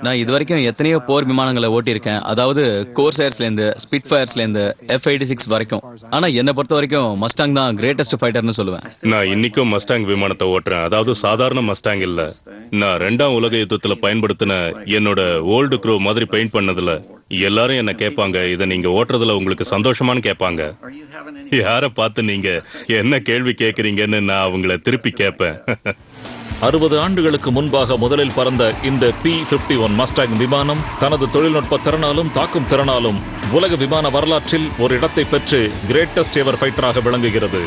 நான் இது வரைக்கும் எத்தனையோ போர் விமானங்களை ஓட்டியிருக்கேன். அதாவது கோர்சேர்ஸ்ல இருந்து ஸ்பிட் ஃபயர்ஸ்ல இருந்து F-86 வரைக்கும். ஆனா என்ன பொறுத்த வரைக்கும் மஸ்டாங் தான் கிரேட்டஸ்ட் ஃபைட்டர்னு சொல்லுவேன். நான் இன்னைக்கும் மஸ்டாங் விமானத்தை ஓட்டுறேன். அதாவது சாதாரண மஸ்டாங் இல்ல. நான் 2ஆம் உலக யுத்தத்துல பயன்படுத்தின என்னோட ஓல்டு க்ரூ மாதிரி பெயிண்ட் பண்ணதுல எல்லாரும் என்ன கேட்பாங்க, இதை நீங்க ஓட்டுறதுல உங்களுக்கு சந்தோஷமானு கேட்பாங்க. யார பார்த்து நீங்க என்ன கேள்வி கேட்கறீங்கன்னு நான் அவங்கள திருப்பி கேட்பேன். 60 ஆண்டுகளுக்கு முன்பாக முதலில் பறந்த இந்த P-51 மஸ்டாங் விமானம் தனது தொழில்நுட்ப திறனாலும் தாக்கும் திறனாலும் உலக விமான வரலாற்றில் ஒரு இடத்தை பெற்று கிரேட்டஸ்ட் எவர் ஃபைட்டராக விளங்குகிறது.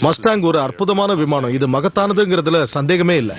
மஸ்டாங் ஒரு அற்புதமான விமானம். இது மகத்தானதுங்கிறதுல சந்தேகமே இல்லை.